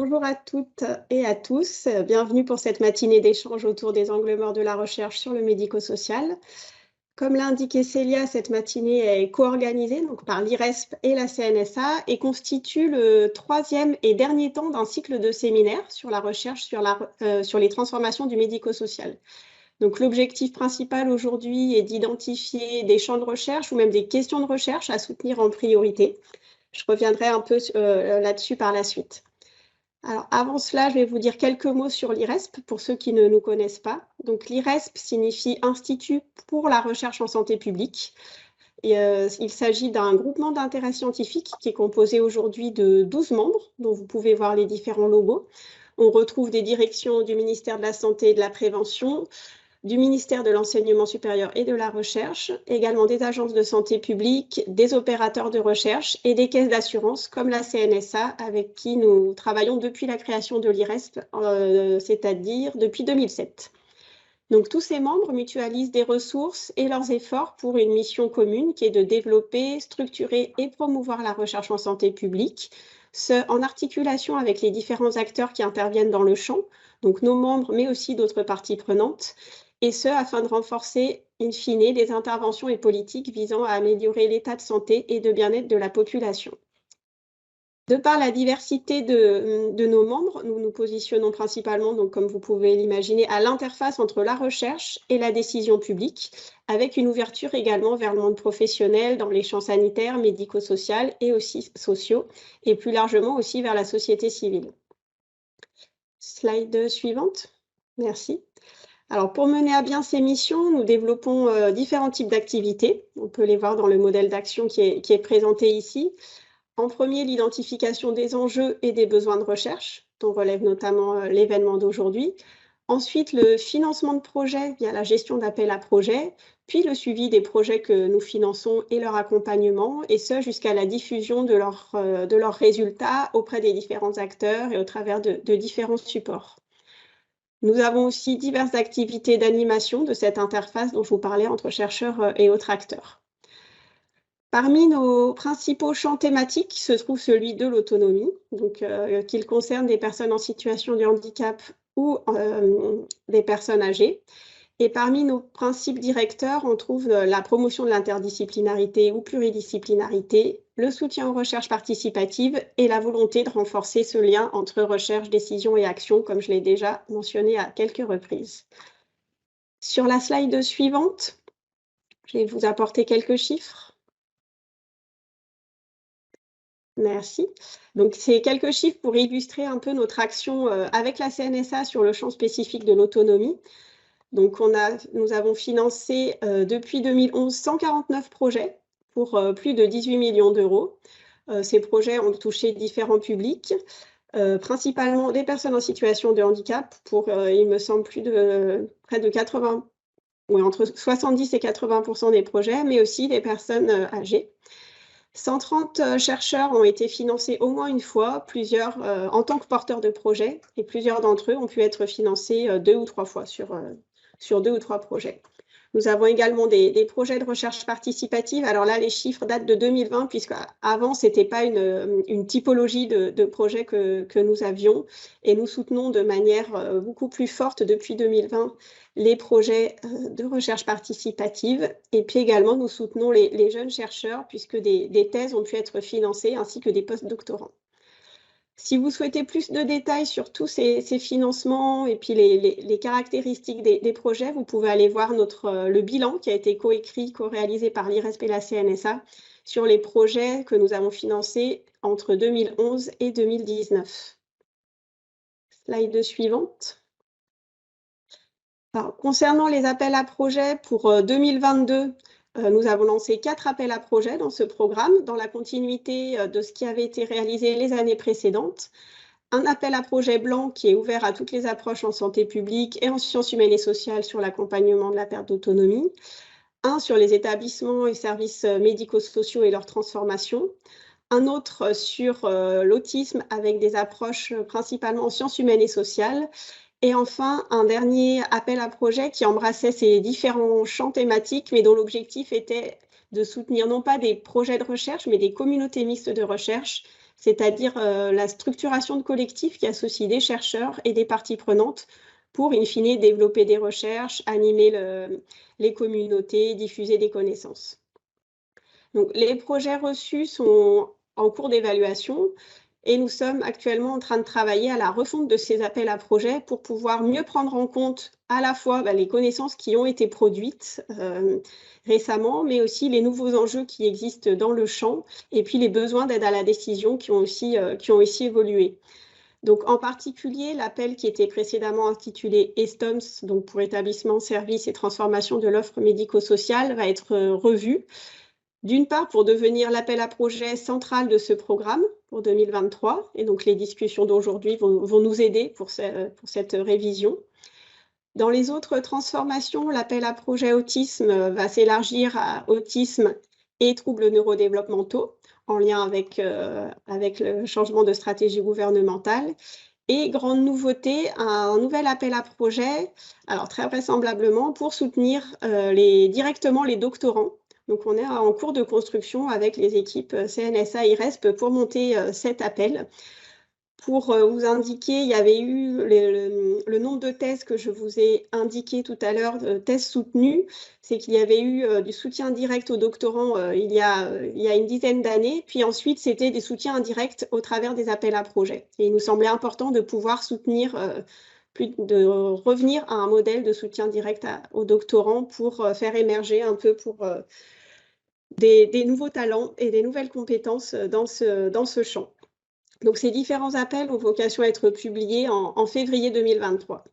Bonjour à toutes et à tous. Bienvenue pour cette matinée d'échange autour des angles morts de la recherche sur le médico-social. Comme l'a indiqué Célia, cette matinée est co-organisée donc, par l'IRESP et la CNSA et constitue le troisième et dernier temps d'un cycle de séminaires sur la recherche sur les transformations du médico-social. Donc l'objectif principal aujourd'hui est d'identifier des champs de recherche ou même des questions de recherche à soutenir en priorité. Je reviendrai un peu là-dessus par la suite. Alors, avant cela, je vais vous dire quelques mots sur l'IRESP, pour ceux qui ne nous connaissent pas. Donc, l'IRESP signifie Institut pour la recherche en santé publique. Et, il s'agit d'un groupement d'intérêt scientifique qui est composé aujourd'hui de 12 membres, dont vous pouvez voir les différents logos. On retrouve des directions du ministère de la Santé et de la Prévention, du ministère de l'Enseignement supérieur et de la Recherche, également des agences de santé publique, des opérateurs de recherche et des caisses d'assurance comme la CNSA avec qui nous travaillons depuis la création de l'IRESP, c'est-à-dire depuis 2007. Donc tous ces membres mutualisent des ressources et leurs efforts pour une mission commune qui est de développer, structurer et promouvoir la recherche en santé publique, ce en articulation avec les différents acteurs qui interviennent dans le champ, donc nos membres mais aussi d'autres parties prenantes, et ce afin de renforcer, in fine, les interventions et politiques visant à améliorer l'état de santé et de bien-être de la population. De par la diversité de nos membres, nous nous positionnons principalement, donc, comme vous pouvez l'imaginer, à l'interface entre la recherche et la décision publique, avec une ouverture également vers le monde professionnel dans les champs sanitaires, médico-social et aussi sociaux, et plus largement aussi vers la société civile. Slide suivante. Merci. Alors, pour mener à bien ces missions, nous développons différents types d'activités. On peut les voir dans le modèle d'action qui est présenté ici. En premier, l'identification des enjeux et des besoins de recherche, dont relève notamment l'événement d'aujourd'hui. Ensuite, le financement de projets via la gestion d'appels à projets, puis le suivi des projets que nous finançons et leur accompagnement, et ce jusqu'à la diffusion de leurs résultats auprès des différents acteurs et au travers de différents supports. Nous avons aussi diverses activités d'animation de cette interface dont je vous parlais entre chercheurs et autres acteurs. Parmi nos principaux champs thématiques se trouve celui de l'autonomie, donc qu'il concerne des personnes en situation de handicap ou des personnes âgées. Et parmi nos principes directeurs, on trouve la promotion de l'interdisciplinarité ou pluridisciplinarité, le soutien aux recherches participatives et la volonté de renforcer ce lien entre recherche, décision et action, comme je l'ai déjà mentionné à quelques reprises. Sur la slide suivante, je vais vous apporter quelques chiffres. Merci. Donc, c'est quelques chiffres pour illustrer un peu notre action avec la CNSA sur le champ spécifique de l'autonomie. Donc, nous avons financé depuis 2011 149 projets pour plus de 18 millions d'euros. Ces projets ont touché différents publics, principalement des personnes en situation de handicap pour, il me semble, près de 80, entre 70 et 80% des projets, mais aussi des personnes âgées. 130 chercheurs ont été financés au moins une fois, plusieurs en tant que porteurs de projets, et plusieurs d'entre eux ont pu être financés 2 ou 3 fois sur 2 ou 3 projets. Nous avons également des projets de recherche participative. Alors là, les chiffres datent de 2020, puisqu'avant, ce n'était pas une typologie de projets que nous avions. Et nous soutenons de manière beaucoup plus forte depuis 2020 les projets de recherche participative. Et puis également, nous soutenons les jeunes chercheurs, puisque des thèses ont pu être financées, ainsi que des post-doctorants. Si vous souhaitez plus de détails sur tous ces financements et puis les caractéristiques des projets, vous pouvez aller voir le bilan qui a été coécrit, co-réalisé par l'IRESP et la CNSA sur les projets que nous avons financés entre 2011 et 2019. Slide suivante. Alors, concernant les appels à projets pour 2022, nous avons lancé 4 appels à projets dans ce programme, dans la continuité de ce qui avait été réalisé les années précédentes. Un appel à projet blanc qui est ouvert à toutes les approches en santé publique et en sciences humaines et sociales sur l'accompagnement de la perte d'autonomie. Un sur les établissements et services médico-sociaux et leur transformation. Un autre sur l'autisme avec des approches principalement en sciences humaines et sociales. Et enfin, un dernier appel à projet qui embrassait ces différents champs thématiques, mais dont l'objectif était de soutenir non pas des projets de recherche, mais des communautés mixtes de recherche, c'est-à-dire la structuration de collectifs qui associe des chercheurs et des parties prenantes pour, in fine, développer des recherches, animer les communautés, diffuser des connaissances. Donc, les projets reçus sont en cours d'évaluation et nous sommes actuellement en train de travailler à la refonte de ces appels à projets pour pouvoir mieux prendre en compte à la fois les connaissances qui ont été produites récemment, mais aussi les nouveaux enjeux qui existent dans le champ et puis les besoins d'aide à la décision qui ont aussi évolué. Donc, en particulier, l'appel qui était précédemment intitulé ESTOMS, donc pour établissement, services et transformation de l'offre médico-sociale, va être revu. D'une part, pour devenir l'appel à projet central de ce programme pour 2023. Et donc, les discussions d'aujourd'hui vont nous aider pour cette révision. Dans les autres transformations, l'appel à projet autisme va s'élargir à autisme et troubles neurodéveloppementaux, en lien avec le changement de stratégie gouvernementale. Et grande nouveauté, un nouvel appel à projet, alors très vraisemblablement pour soutenir directement les doctorants. Donc, on est en cours de construction avec les équipes CNSA IRESP pour monter cet appel. Pour vous indiquer, il y avait eu le nombre de thèses que je vous ai indiqué tout à l'heure, thèses soutenues, c'est qu'il y avait eu du soutien direct aux doctorants il y a une dizaine d'années, puis ensuite c'était des soutiens indirects au travers des appels à projets. Et il nous semblait important de pouvoir soutenir, de revenir à un modèle de soutien direct aux doctorants pour faire émerger un peu des nouveaux talents et des nouvelles compétences dans ce champ. Donc, ces différents appels ont vocation à être publiés en février 2023.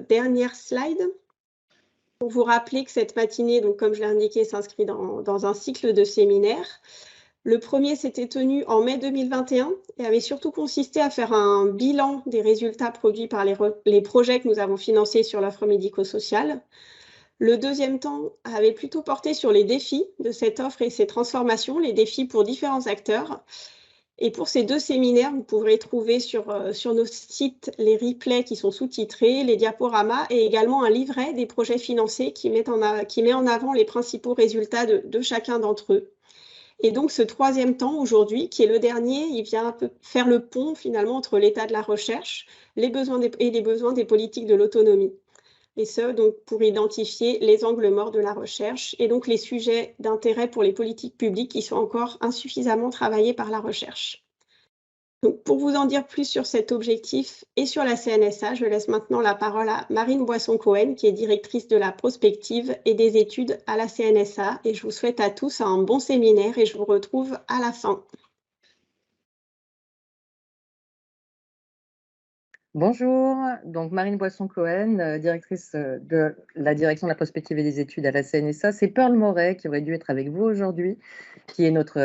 Dernière slide. Pour vous rappeler que cette matinée, donc, comme je l'ai indiqué, s'inscrit dans un cycle de séminaires. Le premier s'était tenu en mai 2021 et avait surtout consisté à faire un bilan des résultats produits par les projets que nous avons financés sur l'offre médico-sociale. Le deuxième temps avait plutôt porté sur les défis de cette offre et ses transformations, les défis pour différents acteurs. Et pour ces deux séminaires, vous pourrez trouver sur nos sites les replays qui sont sous-titrés, les diaporamas et également un livret des projets financés qui met en avant les principaux résultats de chacun d'entre eux. Et donc, ce troisième temps aujourd'hui, qui est le dernier, il vient un peu faire le pont finalement entre l'état de la recherche les besoins des politiques de l'autonomie. Et ce, donc, pour identifier les angles morts de la recherche et donc les sujets d'intérêt pour les politiques publiques qui sont encore insuffisamment travaillés par la recherche. Donc, pour vous en dire plus sur cet objectif et sur la CNSA, je laisse maintenant la parole à Marine Boisson-Cohen, qui est directrice de la prospective et des études à la CNSA. Et je vous souhaite à tous un bon séminaire et je vous retrouve à la fin. Bonjour, donc Marine Boisson-Cohen, directrice de la direction de la prospective et des études à la CNSA. C'est Pearl Moret qui aurait dû être avec vous aujourd'hui, qui est notre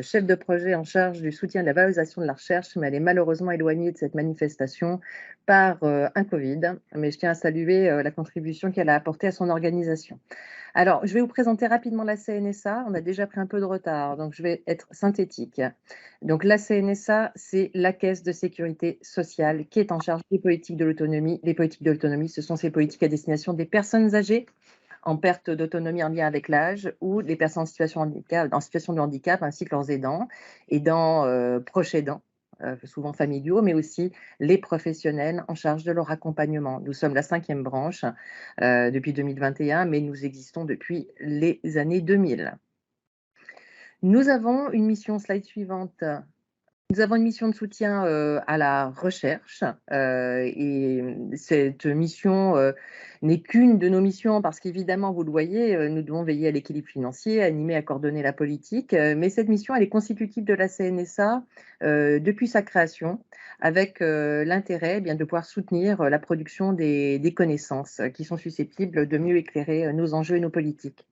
chef de projet en charge du soutien de la valorisation de la recherche, mais elle est malheureusement éloignée de cette manifestation par un Covid. Mais je tiens à saluer la contribution qu'elle a apportée à son organisation. Alors, je vais vous présenter rapidement la CNSA. On a déjà pris un peu de retard, donc je vais être synthétique. Donc, la CNSA, c'est la Caisse de sécurité sociale qui est en charge des politiques de l'autonomie. Les politiques de l'autonomie, ce sont ces politiques à destination des personnes âgées en perte d'autonomie en lien avec l'âge ou des personnes en situation de handicap ainsi que leurs aidants, proches aidants, souvent familiaux, mais aussi les professionnels en charge de leur accompagnement. Nous sommes la 5e branche depuis 2021, mais nous existons depuis les années 2000. Nous avons une mission, slide suivante. Nous avons une mission de soutien à la recherche et cette mission n'est qu'une de nos missions parce qu'évidemment, vous le voyez, nous devons veiller à l'équilibre financier, animer, à coordonner la politique, mais cette mission, elle est constitutive de la CNSA depuis sa création avec l'intérêt de pouvoir soutenir la production des connaissances qui sont susceptibles de mieux éclairer nos enjeux et nos politiques.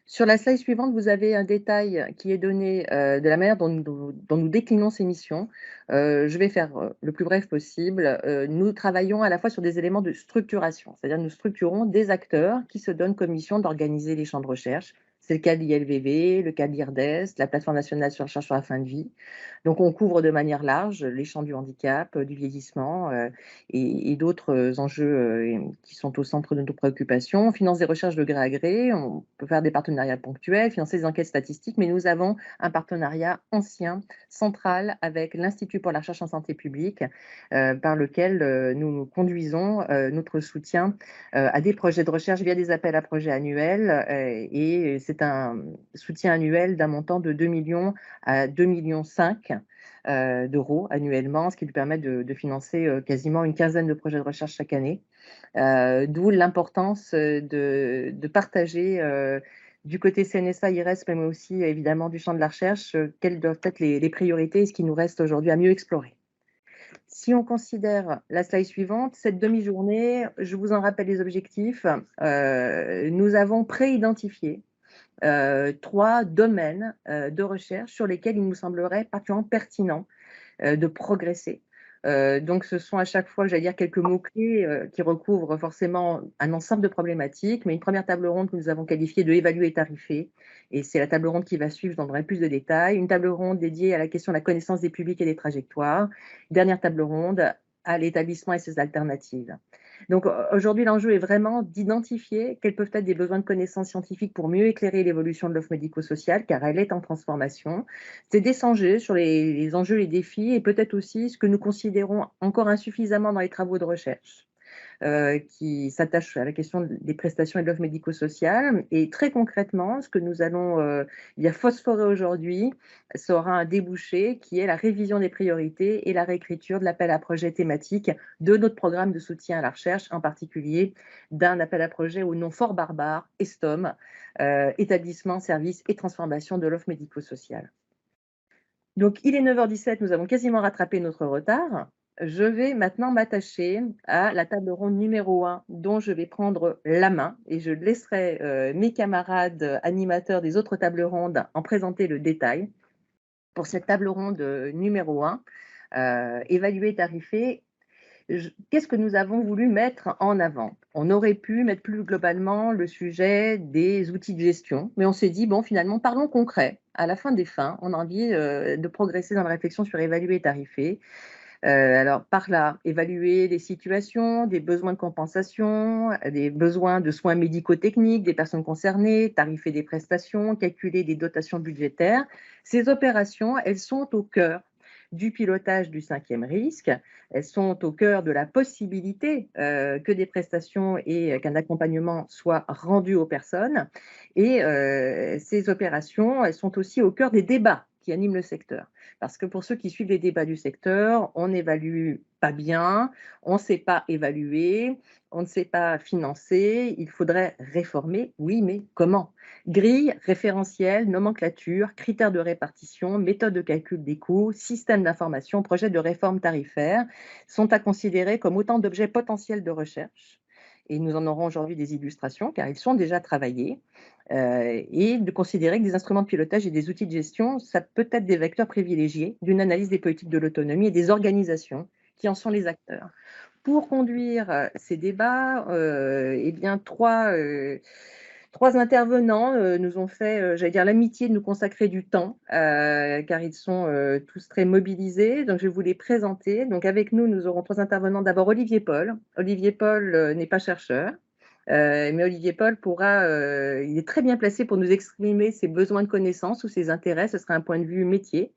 Sur la slide suivante, vous avez un détail qui est donné de la manière dont nous déclinons ces missions. Je vais faire le plus bref possible. Nous travaillons à la fois sur des éléments de structuration, c'est-à-dire nous structurons des acteurs qui se donnent comme mission d'organiser les champs de recherche. C'est le cas de l'ILVV, le cas de l'IRDES, la plateforme nationale sur la recherche sur la fin de vie. Donc, on couvre de manière large les champs du handicap, du vieillissement et d'autres enjeux qui sont au centre de nos préoccupations. On finance des recherches de gré à gré, on peut faire des partenariats ponctuels, financer des enquêtes statistiques, mais nous avons un partenariat ancien, central, avec l'Institut pour la recherche en santé publique, par lequel nous conduisons notre soutien à des projets de recherche via des appels à projets annuels. Et c'est un soutien annuel d'un montant de 2 millions à 2,5 millions d'euros annuellement, ce qui lui permet de financer quasiment une quinzaine de projets de recherche chaque année. D'où l'importance de partager du côté CNSA, IRESP, mais aussi évidemment du champ de la recherche, quelles doivent être les priorités et ce qui nous reste aujourd'hui à mieux explorer. Si on considère la slide suivante, cette demi-journée, je vous en rappelle les objectifs. Nous avons pré-identifié 3 domaines de recherche sur lesquels il nous semblerait particulièrement pertinent de progresser. Donc, ce sont à chaque fois, j'allais dire, quelques mots-clés qui recouvrent forcément un ensemble de problématiques, mais une première table ronde que nous avons qualifiée de évaluer et tarifer, et c'est la table ronde qui va suivre, je donnerai plus de détails. Une table ronde dédiée à la question de la connaissance des publics et des trajectoires. Dernière table ronde à l'établissement et ses alternatives. Donc aujourd'hui, l'enjeu est vraiment d'identifier quels peuvent être des besoins de connaissances scientifiques pour mieux éclairer l'évolution de l'offre médico-sociale, car elle est en transformation. C'est d'échanger sur les enjeux, les défis et peut-être aussi ce que nous considérons encore insuffisamment dans les travaux de recherche. Qui s'attache à la question des prestations et de l'offre médico-sociale. Et très concrètement, ce que nous allons phosphorer aujourd'hui sera un débouché qui est la révision des priorités et la réécriture de l'appel à projet thématique de notre programme de soutien à la recherche, en particulier d'un appel à projet au nom fort barbare, ESTOM, établissement, service et transformation de l'offre médico-sociale. Donc, il est 9h17, nous avons quasiment rattrapé notre retard. Je vais maintenant m'attacher à la table ronde numéro 1 dont je vais prendre la main et je laisserai mes camarades animateurs des autres tables rondes en présenter le détail. Pour cette table ronde numéro 1, évaluer et tarifer, qu'est-ce que nous avons voulu mettre en avant? On aurait pu mettre plus globalement le sujet des outils de gestion, mais on s'est dit, bon, finalement, parlons concret. À la fin des fins, on a envie de progresser dans la réflexion sur évaluer et tarifer. Alors, par là, évaluer les situations, des besoins de compensation, des besoins de soins médico-techniques des personnes concernées, tarifer des prestations, calculer des dotations budgétaires. Ces opérations, elles sont au cœur du pilotage du 5e risque. Elles sont au cœur de la possibilité que des prestations et qu'un accompagnement soient rendus aux personnes. Et ces opérations, elles sont aussi au cœur des débats qui animent le secteur. Parce que pour ceux qui suivent les débats du secteur, on n'évalue pas bien, on ne sait pas évaluer, on ne sait pas financer, il faudrait réformer, oui, mais comment? Grille, référentiel, nomenclature, critères de répartition, méthode de calcul des coûts, système d'information, projet de réforme tarifaire sont à considérer comme autant d'objets potentiels de recherche. Et nous en aurons aujourd'hui des illustrations car ils sont déjà travaillés. Et de considérer que des instruments de pilotage et des outils de gestion, ça peut être des vecteurs privilégiés d'une analyse des politiques de l'autonomie et des organisations qui en sont les acteurs. Pour conduire ces débats, trois intervenants nous ont fait, j'allais dire, l'amitié de nous consacrer du temps, car ils sont tous très mobilisés. Donc, je vais vous les présenter. Donc, avec nous, nous aurons 3 intervenants. D'abord, Olivier Paul. Olivier Paul n'est pas chercheur, mais Olivier Paul il est très bien placé pour nous exprimer ses besoins de connaissances ou ses intérêts. Ce sera un point de vue métier.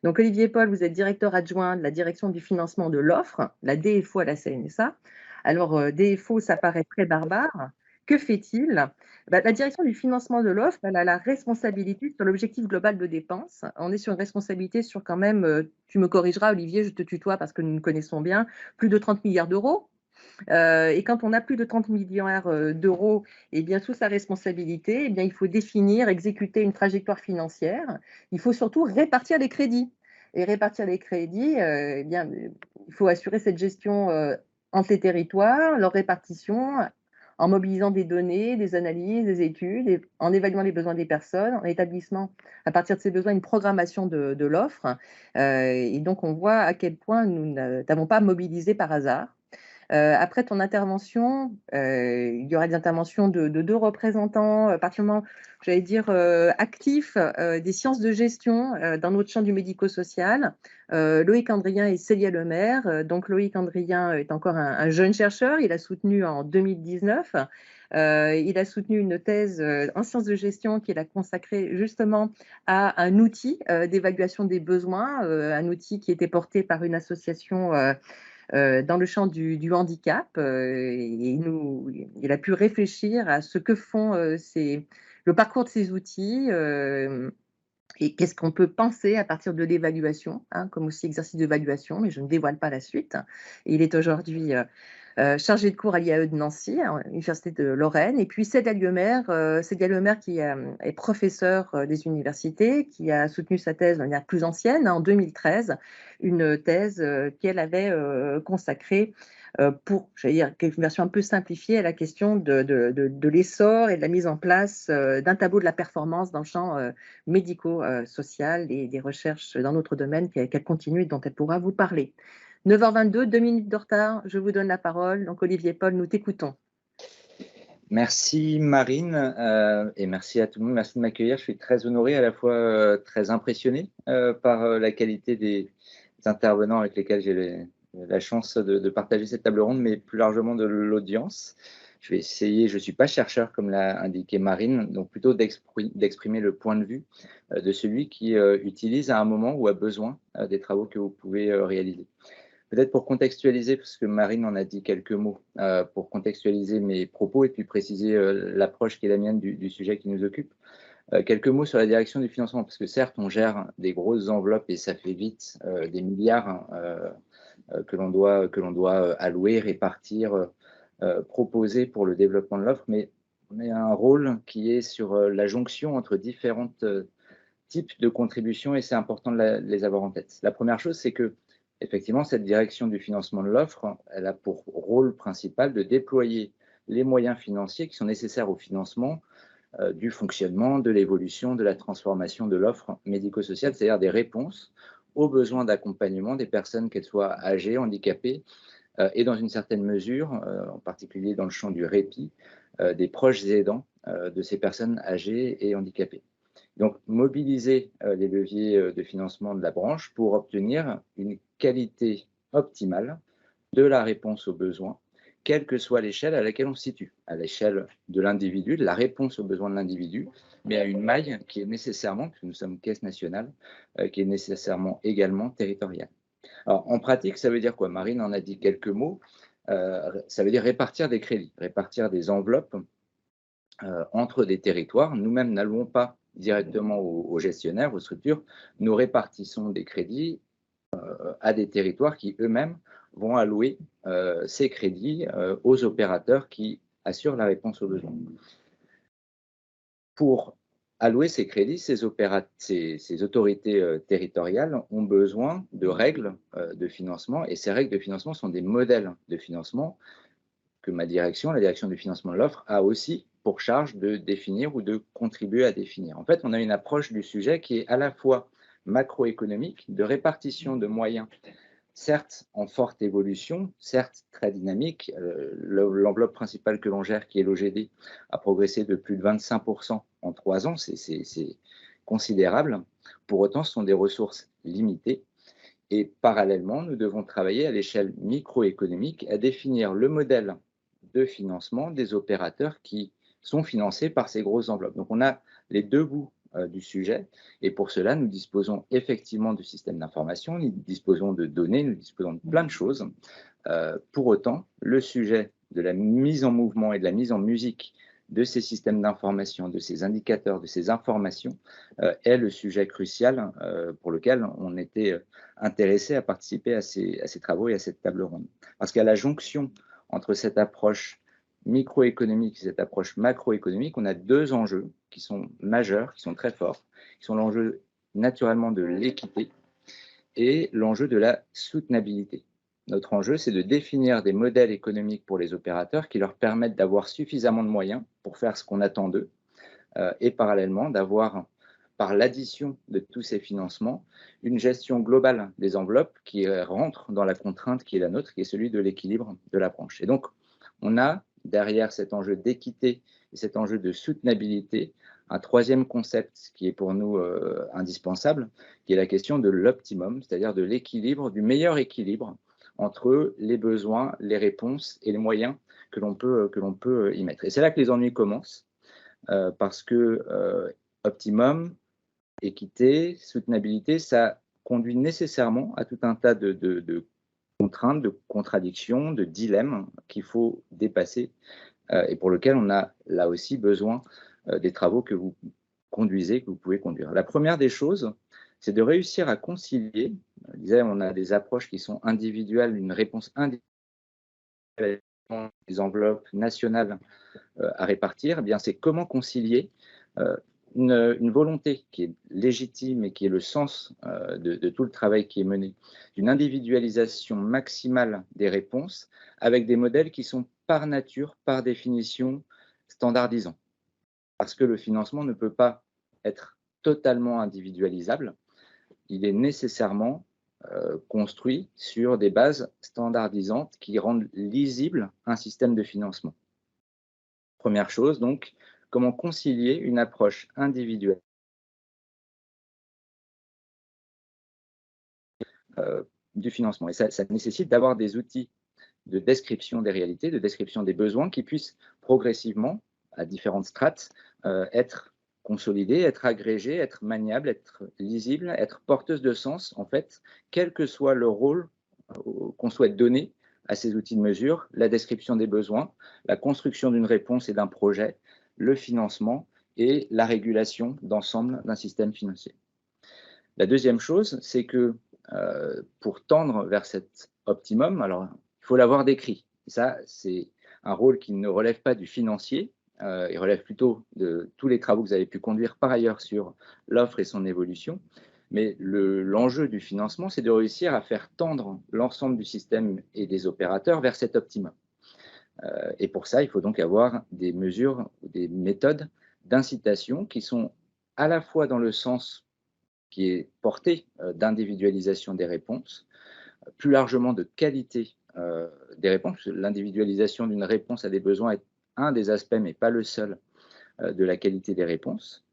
Donc, Olivier Paul, vous êtes directeur adjoint de la direction du financement de l'offre, la DFO à la CNSA. Alors, DFO, ça paraît très barbare. Que fait-il? La direction du financement de l'offre, elle a la responsabilité sur l'objectif global de dépenses. On est sur une responsabilité sur quand même, tu me corrigeras Olivier, je te tutoie parce que nous nous connaissons bien, plus de 30 milliards d'euros. Et quand on a plus de 30 milliards d'euros, eh bien, sous sa responsabilité, eh bien, il faut définir, exécuter une trajectoire financière. Il faut surtout répartir les crédits. Et répartir les crédits, eh bien, il faut assurer cette gestion entre les territoires, leur répartition, en mobilisant des données, des analyses, des études, en évaluant les besoins des personnes, en établissant à partir de ces besoins une programmation de l'offre. Et donc, on voit à quel point nous n'avons pas mobilisé par hasard. Après ton intervention, il y aura des interventions de 2 représentants, particulièrement, j'allais dire, actifs des sciences de gestion dans notre champ du médico-social, Loïc Andrien et Célia Lemaire. Donc Loïc Andrien est encore un jeune chercheur, il a soutenu en 2019. Il a soutenu une thèse en sciences de gestion qu'il a consacrée justement à un outil d'évaluation des besoins, un outil qui était porté par une association dans le champ du handicap. Et il a pu réfléchir à ce que font le parcours de ces outils. Et qu'est-ce qu'on peut penser à partir de l'évaluation, hein, comme aussi exercice d'évaluation, mais je ne dévoile pas la suite. Et il est aujourd'hui chargé de cours à l'IAE de Nancy, à l'Université de Lorraine. Et puis Célia Lemaire qui est professeur des universités, qui a soutenu sa thèse de manière plus ancienne, en 2013, une thèse qu'elle avait consacrée pour, j'allais dire, une version un peu simplifiée à la question de l'essor et de la mise en place d'un tableau de la performance dans le champ médico-social et des recherches dans notre domaine qu'elle continue et dont elle pourra vous parler. 9h22, 2 minutes de retard, je vous donne la parole. Donc Olivier Paul, nous t'écoutons. Merci Marine et merci à tout le monde. Merci de m'accueillir. Je suis très honoré, à la fois très impressionné par la qualité des intervenants avec lesquels j'ai la chance de partager cette table ronde, mais plus largement de l'audience. Je vais essayer, je ne suis pas chercheur comme l'a indiqué Marine, donc plutôt d'exprimer le point de vue de celui qui utilise à un moment ou a besoin des travaux que vous pouvez réaliser. Peut-être pour contextualiser, parce que Marine en a dit quelques mots, pour contextualiser mes propos et puis préciser l'approche qui est la mienne du sujet qui nous occupe. Quelques mots sur la direction du financement, parce que certes, on gère des grosses enveloppes et ça fait vite des milliards que l'on doit allouer, répartir, proposer pour le développement de l'offre, mais on a un rôle qui est sur la jonction entre différents types de contributions et c'est important de les avoir en tête. La première chose, c'est que effectivement, cette direction du financement de l'offre, elle a pour rôle principal de déployer les moyens financiers qui sont nécessaires au financement du fonctionnement, de l'évolution, de la transformation de l'offre médico-sociale, c'est-à-dire des réponses aux besoins d'accompagnement des personnes, qu'elles soient âgées, handicapées, et dans une certaine mesure, en particulier dans le champ du répit, des proches aidants de ces personnes âgées et handicapées. Donc, mobiliser les leviers de financement de la branche pour obtenir une qualité optimale de la réponse aux besoins, quelle que soit l'échelle à laquelle on se situe, à l'échelle de l'individu, de la réponse aux besoins de l'individu, mais à une maille qui est nécessairement, puisque nous sommes caisse nationale, qui est nécessairement également territoriale. Alors, en pratique, ça veut dire quoi? Marine en a dit quelques mots. Ça veut dire répartir des crédits, répartir des enveloppes entre des territoires. Nous-mêmes n'allouons pas directement aux gestionnaires, aux structures, nous répartissons des crédits à des territoires qui eux-mêmes vont allouer ces crédits aux opérateurs qui assurent la réponse aux besoins. Pour allouer ces crédits, ces autorités territoriales ont besoin de règles de financement et ces règles de financement sont des modèles de financement que ma direction, la direction du financement de l'offre, a aussi pour charge de définir ou de contribuer à définir. En fait, on a une approche du sujet qui est à la fois macroéconomique, de répartition de moyens, certes en forte évolution, certes très dynamique. L'enveloppe principale que l'on gère, qui est l'OGD, a progressé de plus de 25% en 3 ans, c'est considérable. Pour autant, ce sont des ressources limitées. Et parallèlement, nous devons travailler à l'échelle microéconomique à définir le modèle de financement des opérateurs qui sont financés par ces grosses enveloppes. Donc, on a les deux bouts du sujet et pour cela, nous disposons effectivement du système d'information, nous disposons de données, nous disposons de plein de choses. Pour autant, le sujet de la mise en mouvement et de la mise en musique de ces systèmes d'information, de ces indicateurs, de ces informations, est le sujet crucial pour lequel on était intéressé à participer à ces travaux et à cette table ronde. Parce qu'à la jonction entre cette approche microéconomique et cette approche macroéconomique, on a deux enjeux qui sont majeurs, qui sont très forts, qui sont l'enjeu naturellement de l'équité et l'enjeu de la soutenabilité. Notre enjeu, c'est de définir des modèles économiques pour les opérateurs qui leur permettent d'avoir suffisamment de moyens pour faire ce qu'on attend d'eux et parallèlement d'avoir par l'addition de tous ces financements, une gestion globale des enveloppes qui rentre dans la contrainte qui est la nôtre, qui est celui de l'équilibre de la branche. Et donc, on a derrière cet enjeu d'équité et cet enjeu de soutenabilité, un troisième concept qui est pour nous indispensable, qui est la question de l'optimum, c'est-à-dire de l'équilibre, du meilleur équilibre entre les besoins, les réponses et les moyens que l'on peut y mettre. Et c'est là que les ennuis commencent, parce que optimum, équité, soutenabilité, ça conduit nécessairement à tout un tas de contraintes, de contradictions, de dilemmes qu'il faut dépasser et pour lesquels on a là aussi besoin des travaux que vous conduisez, que vous pouvez conduire. La première des choses, c'est de réussir à concilier. Je disais, on a des approches qui sont individuelles, une réponse individuelle, des enveloppes nationales à répartir. Eh bien, c'est comment concilier une volonté qui est légitime et qui est le sens de tout le travail qui est mené, d'une individualisation maximale des réponses avec des modèles qui sont par nature, par définition, standardisants. Parce que le financement ne peut pas être totalement individualisable, il est nécessairement construit sur des bases standardisantes qui rendent lisible un système de financement. Première chose, donc, comment concilier une approche individuelle du financement. Et ça nécessite d'avoir des outils de description des réalités, de description des besoins qui puissent progressivement, à différentes strates, être consolidés, être agrégés, être maniables, être lisibles, être porteuses de sens, en fait, quel que soit le rôle qu'on souhaite donner à ces outils de mesure, la description des besoins, la construction d'une réponse et d'un projet, le financement et la régulation d'ensemble d'un système financier. La deuxième chose, c'est que pour tendre vers cet optimum, alors il faut l'avoir décrit. Ça, c'est un rôle qui ne relève pas du financier, il relève plutôt de tous les travaux que vous avez pu conduire par ailleurs sur l'offre et son évolution. Mais l'enjeu du financement, c'est de réussir à faire tendre l'ensemble du système et des opérateurs vers cet optimum. Et pour ça, il faut donc avoir des mesures, des méthodes d'incitation qui sont à la fois dans le sens qui est porté d'individualisation des réponses, plus largement de qualité des réponses. L'individualisation d'une réponse à des besoins est un des aspects, mais pas le seul, de la qualité des réponses.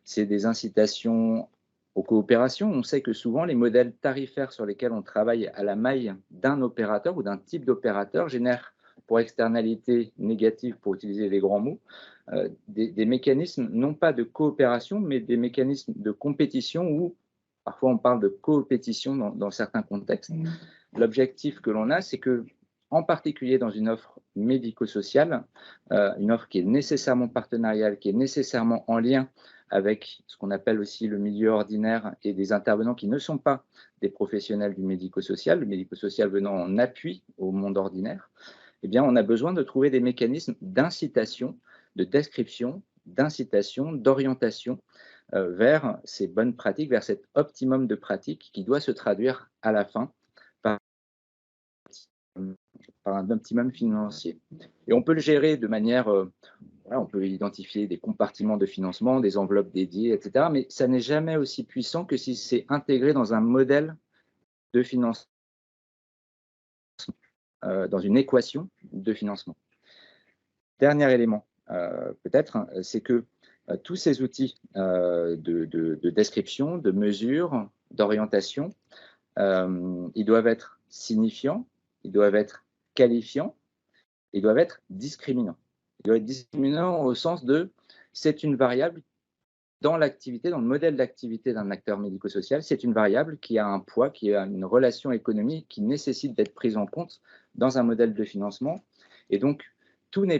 C'est des incitations aux coopérations. On sait que souvent, les modèles tarifaires sur lesquels on travaille à la maille d'un opérateur ou d'un type d'opérateur génèrent, pour externalités négatives, pour utiliser les grands mots, des mécanismes, non pas de coopération, mais des mécanismes de compétition où parfois on parle de coopétition dans certains contextes. L'objectif que l'on a, c'est que, en particulier dans une offre médico-sociale, une offre qui est nécessairement partenariale, qui est nécessairement en lien avec ce qu'on appelle aussi le milieu ordinaire et des intervenants qui ne sont pas des professionnels du médico-social, le médico-social venant en appui au monde ordinaire, eh bien, on a besoin de trouver des mécanismes d'incitation, de description, d'incitation, d'orientation vers ces bonnes pratiques, vers cet optimum de pratiques qui doit se traduire à la fin par un optimum financier. Et on peut le gérer de manière, on peut identifier des compartiments de financement, des enveloppes dédiées, etc. Mais ça n'est jamais aussi puissant que si c'est intégré dans un modèle de financement, dans une équation de financement. Dernier élément, peut-être, c'est que tous ces outils de description, de mesure, d'orientation, ils doivent être signifiants, ils doivent être qualifiants, ils doivent être discriminants. Ils doivent être discriminants au sens de c'est une variable dans l'activité, dans le modèle d'activité d'un acteur médico-social, c'est une variable qui a un poids, qui a une relation économique qui nécessite d'être prise en compte dans un modèle de financement. Et donc, tout ne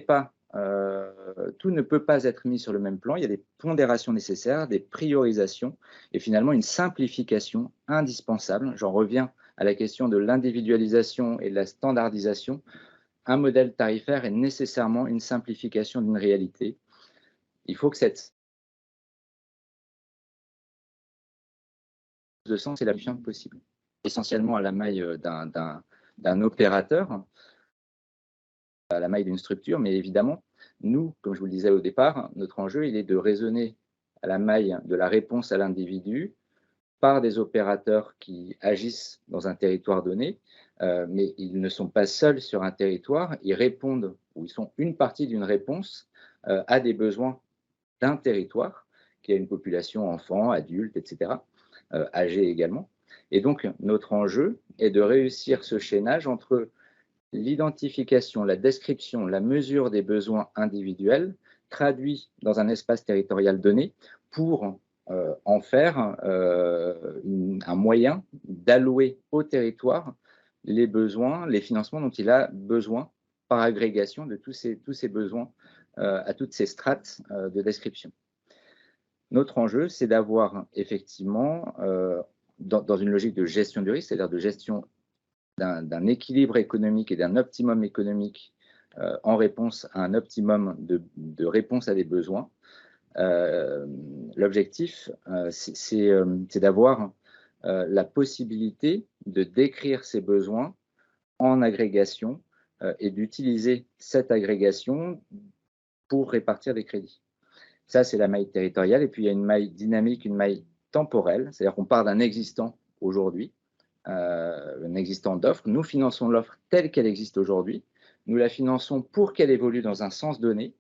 peut pas être mis sur le même plan. Il y a des pondérations nécessaires, des priorisations et finalement une simplification indispensable. J'en reviens à la question de l'individualisation et de la standardisation. Un modèle tarifaire est nécessairement une simplification d'une réalité. Il faut que cette de sens est la plus simple possible, essentiellement à la maille d'un opérateur, à la maille d'une structure, mais évidemment, nous, comme je vous le disais au départ, notre enjeu, il est de raisonner à la maille de la réponse à l'individu par des opérateurs qui agissent dans un territoire donné, mais ils ne sont pas seuls sur un territoire, ils répondent, ou ils sont une partie d'une réponse à des besoins d'un territoire, qui a une population enfants, adultes, etc., âgés également. Et donc, notre enjeu est de réussir ce chaînage entre l'identification, la description, la mesure des besoins individuels traduits dans un espace territorial donné pour en faire un moyen d'allouer au territoire les besoins, les financements dont il a besoin par agrégation de tous ces besoins à toutes ces strates de description. Notre enjeu, c'est d'avoir effectivement, dans une logique de gestion du risque, c'est-à-dire de gestion d'un équilibre économique et d'un optimum économique en réponse à un optimum de réponse à des besoins. L'objectif, c'est d'avoir la possibilité de décrire ces besoins en agrégation et d'utiliser cette agrégation pour répartir des crédits. Ça, c'est la maille territoriale. Et puis, il y a une maille dynamique, une maille temporelle. C'est-à-dire qu'on part d'un existant aujourd'hui, un existant d'offre. Nous finançons l'offre telle qu'elle existe aujourd'hui. Nous la finançons pour qu'elle évolue dans un sens donné.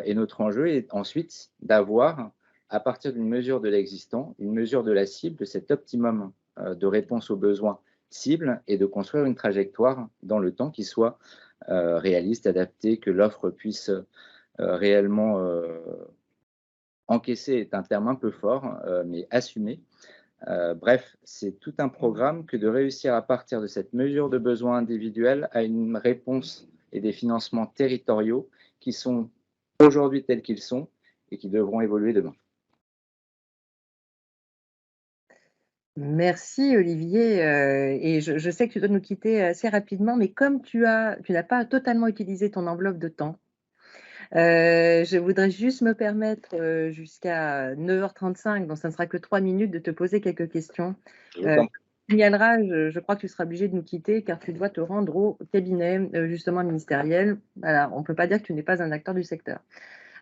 Et notre enjeu est ensuite d'avoir, à partir d'une mesure de l'existant, une mesure de la cible, de cet optimum de réponse aux besoins cibles, et de construire une trajectoire dans le temps qui soit réaliste, adaptée, que l'offre puisse réellement encaisser est un terme un peu fort, mais assumer. Bref, c'est tout un programme que de réussir à partir de cette mesure de besoin individuel à une réponse et des financements territoriaux qui sont aujourd'hui tels qu'ils sont et qui devront évoluer demain. Merci Olivier, et je sais que tu dois nous quitter assez rapidement, mais comme tu n'as pas totalement utilisé ton enveloppe de temps, je voudrais juste me permettre jusqu'à 9h35, donc ça ne sera que 3 minutes, de te poser quelques questions. Tu signaleras, je crois que tu seras obligé de nous quitter car tu dois te rendre au cabinet justement ministériel. Voilà, on ne peut pas dire que tu n'es pas un acteur du secteur.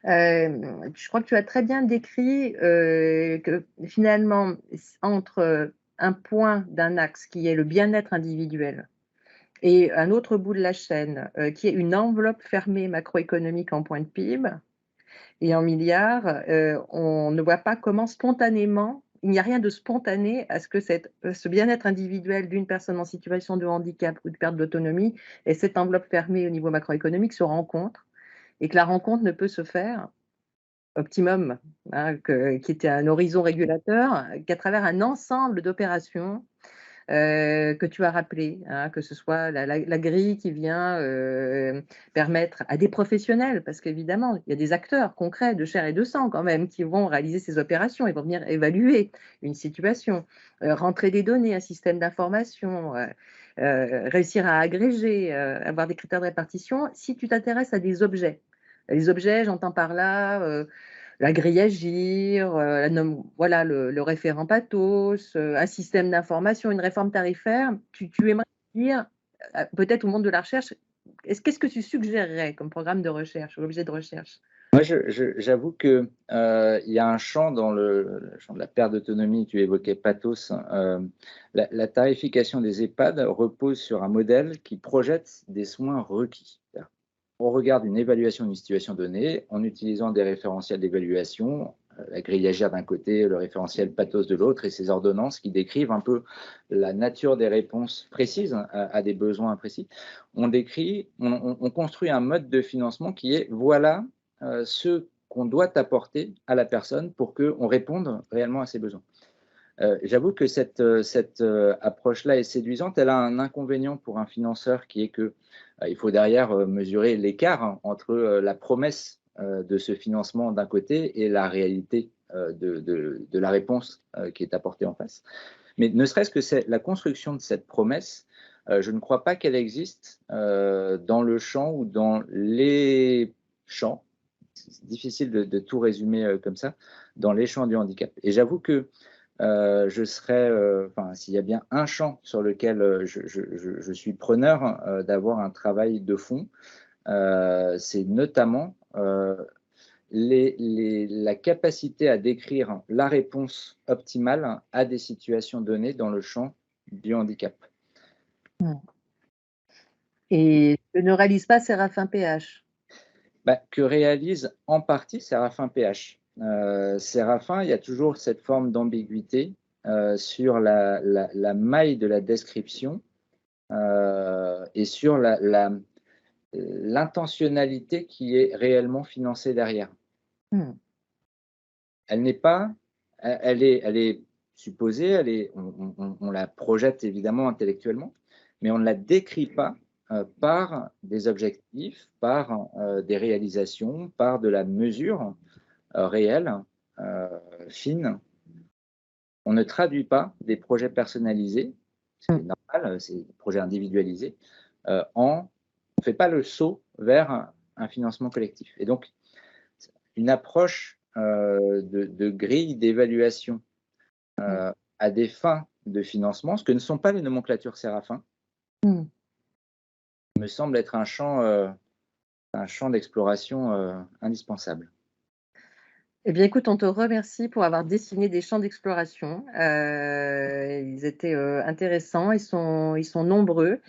Je crois que tu as très bien décrit que finalement, entre un point d'un axe qui est le bien-être individuel et un autre bout de la chaîne qui est une enveloppe fermée macroéconomique en points de PIB et en milliards, on ne voit pas comment spontanément, il n'y a rien de spontané à ce que ce bien-être individuel d'une personne en situation de handicap ou de perte d'autonomie et cette enveloppe fermée au niveau macroéconomique se rencontrent, et que la rencontre ne peut se faire optimum, hein, qui était un horizon régulateur, qu'à travers un ensemble d'opérations que tu as rappelées, hein, que ce soit la grille qui vient permettre à des professionnels, parce qu'évidemment, il y a des acteurs concrets de chair et de sang quand même qui vont réaliser ces opérations, ils vont venir évaluer une situation, rentrer des données, un système d'information, réussir à agréger, avoir des critères de répartition. Si tu t'intéresses à des objets, les objets, j'entends par là la grille Agir, voilà, le référent Pathos, un système d'information, une réforme tarifaire. Tu aimerais dire, peut-être au monde de la recherche, qu'est-ce que tu suggérerais comme programme de recherche, ou objet de recherche? Moi, j'avoue qu'il y a un champ dans le champ de la perte d'autonomie, tu évoquais Pathos. La tarification des EHPAD repose sur un modèle qui projette des soins requis. On regarde une évaluation d'une situation donnée en utilisant des référentiels d'évaluation, la grille Agir d'un côté, le référentiel Pathos de l'autre, et ces ordonnances qui décrivent un peu la nature des réponses précises à des besoins précis. On construit un mode de financement qui est voilà ce qu'on doit apporter à la personne pour qu'on réponde réellement à ses besoins. J'avoue que cette approche-là est séduisante. Elle a un inconvénient pour un financeur qui est que il faut derrière mesurer l'écart entre la promesse de ce financement d'un côté et la réalité de la réponse qui est apportée en face. Mais ne serait-ce que la construction de cette promesse, je ne crois pas qu'elle existe dans le champ ou dans les champs. C'est difficile de tout résumer comme ça, dans les champs du handicap. Et j'avoue que je serais, s'il y a bien un champ sur lequel je suis preneur d'avoir un travail de fond, c'est notamment la capacité à décrire la réponse optimale à des situations données dans le champ du handicap. Et que ne réalise pas Séraphin PH? Que réalise en partie Séraphin PH. Séraphin, il y a toujours cette forme d'ambiguïté sur la maille de la description et sur l'intentionnalité qui est réellement financée derrière. Elle n'est pas, elle est supposée, on la projette évidemment intellectuellement, mais on ne la décrit pas par des objectifs, par des réalisations, par de la mesure réelle, fine. On ne traduit pas des projets personnalisés, c'est normal, c'est des projets individualisés, on ne fait pas le saut vers un financement collectif. Et donc, une approche de grille d'évaluation à des fins de financement, ce que ne sont pas les nomenclatures Séraphin, me semble être un champ d'exploration indispensable. Eh bien, écoute, on te remercie pour avoir dessiné des champs d'exploration. Ils étaient intéressants, ils sont nombreux.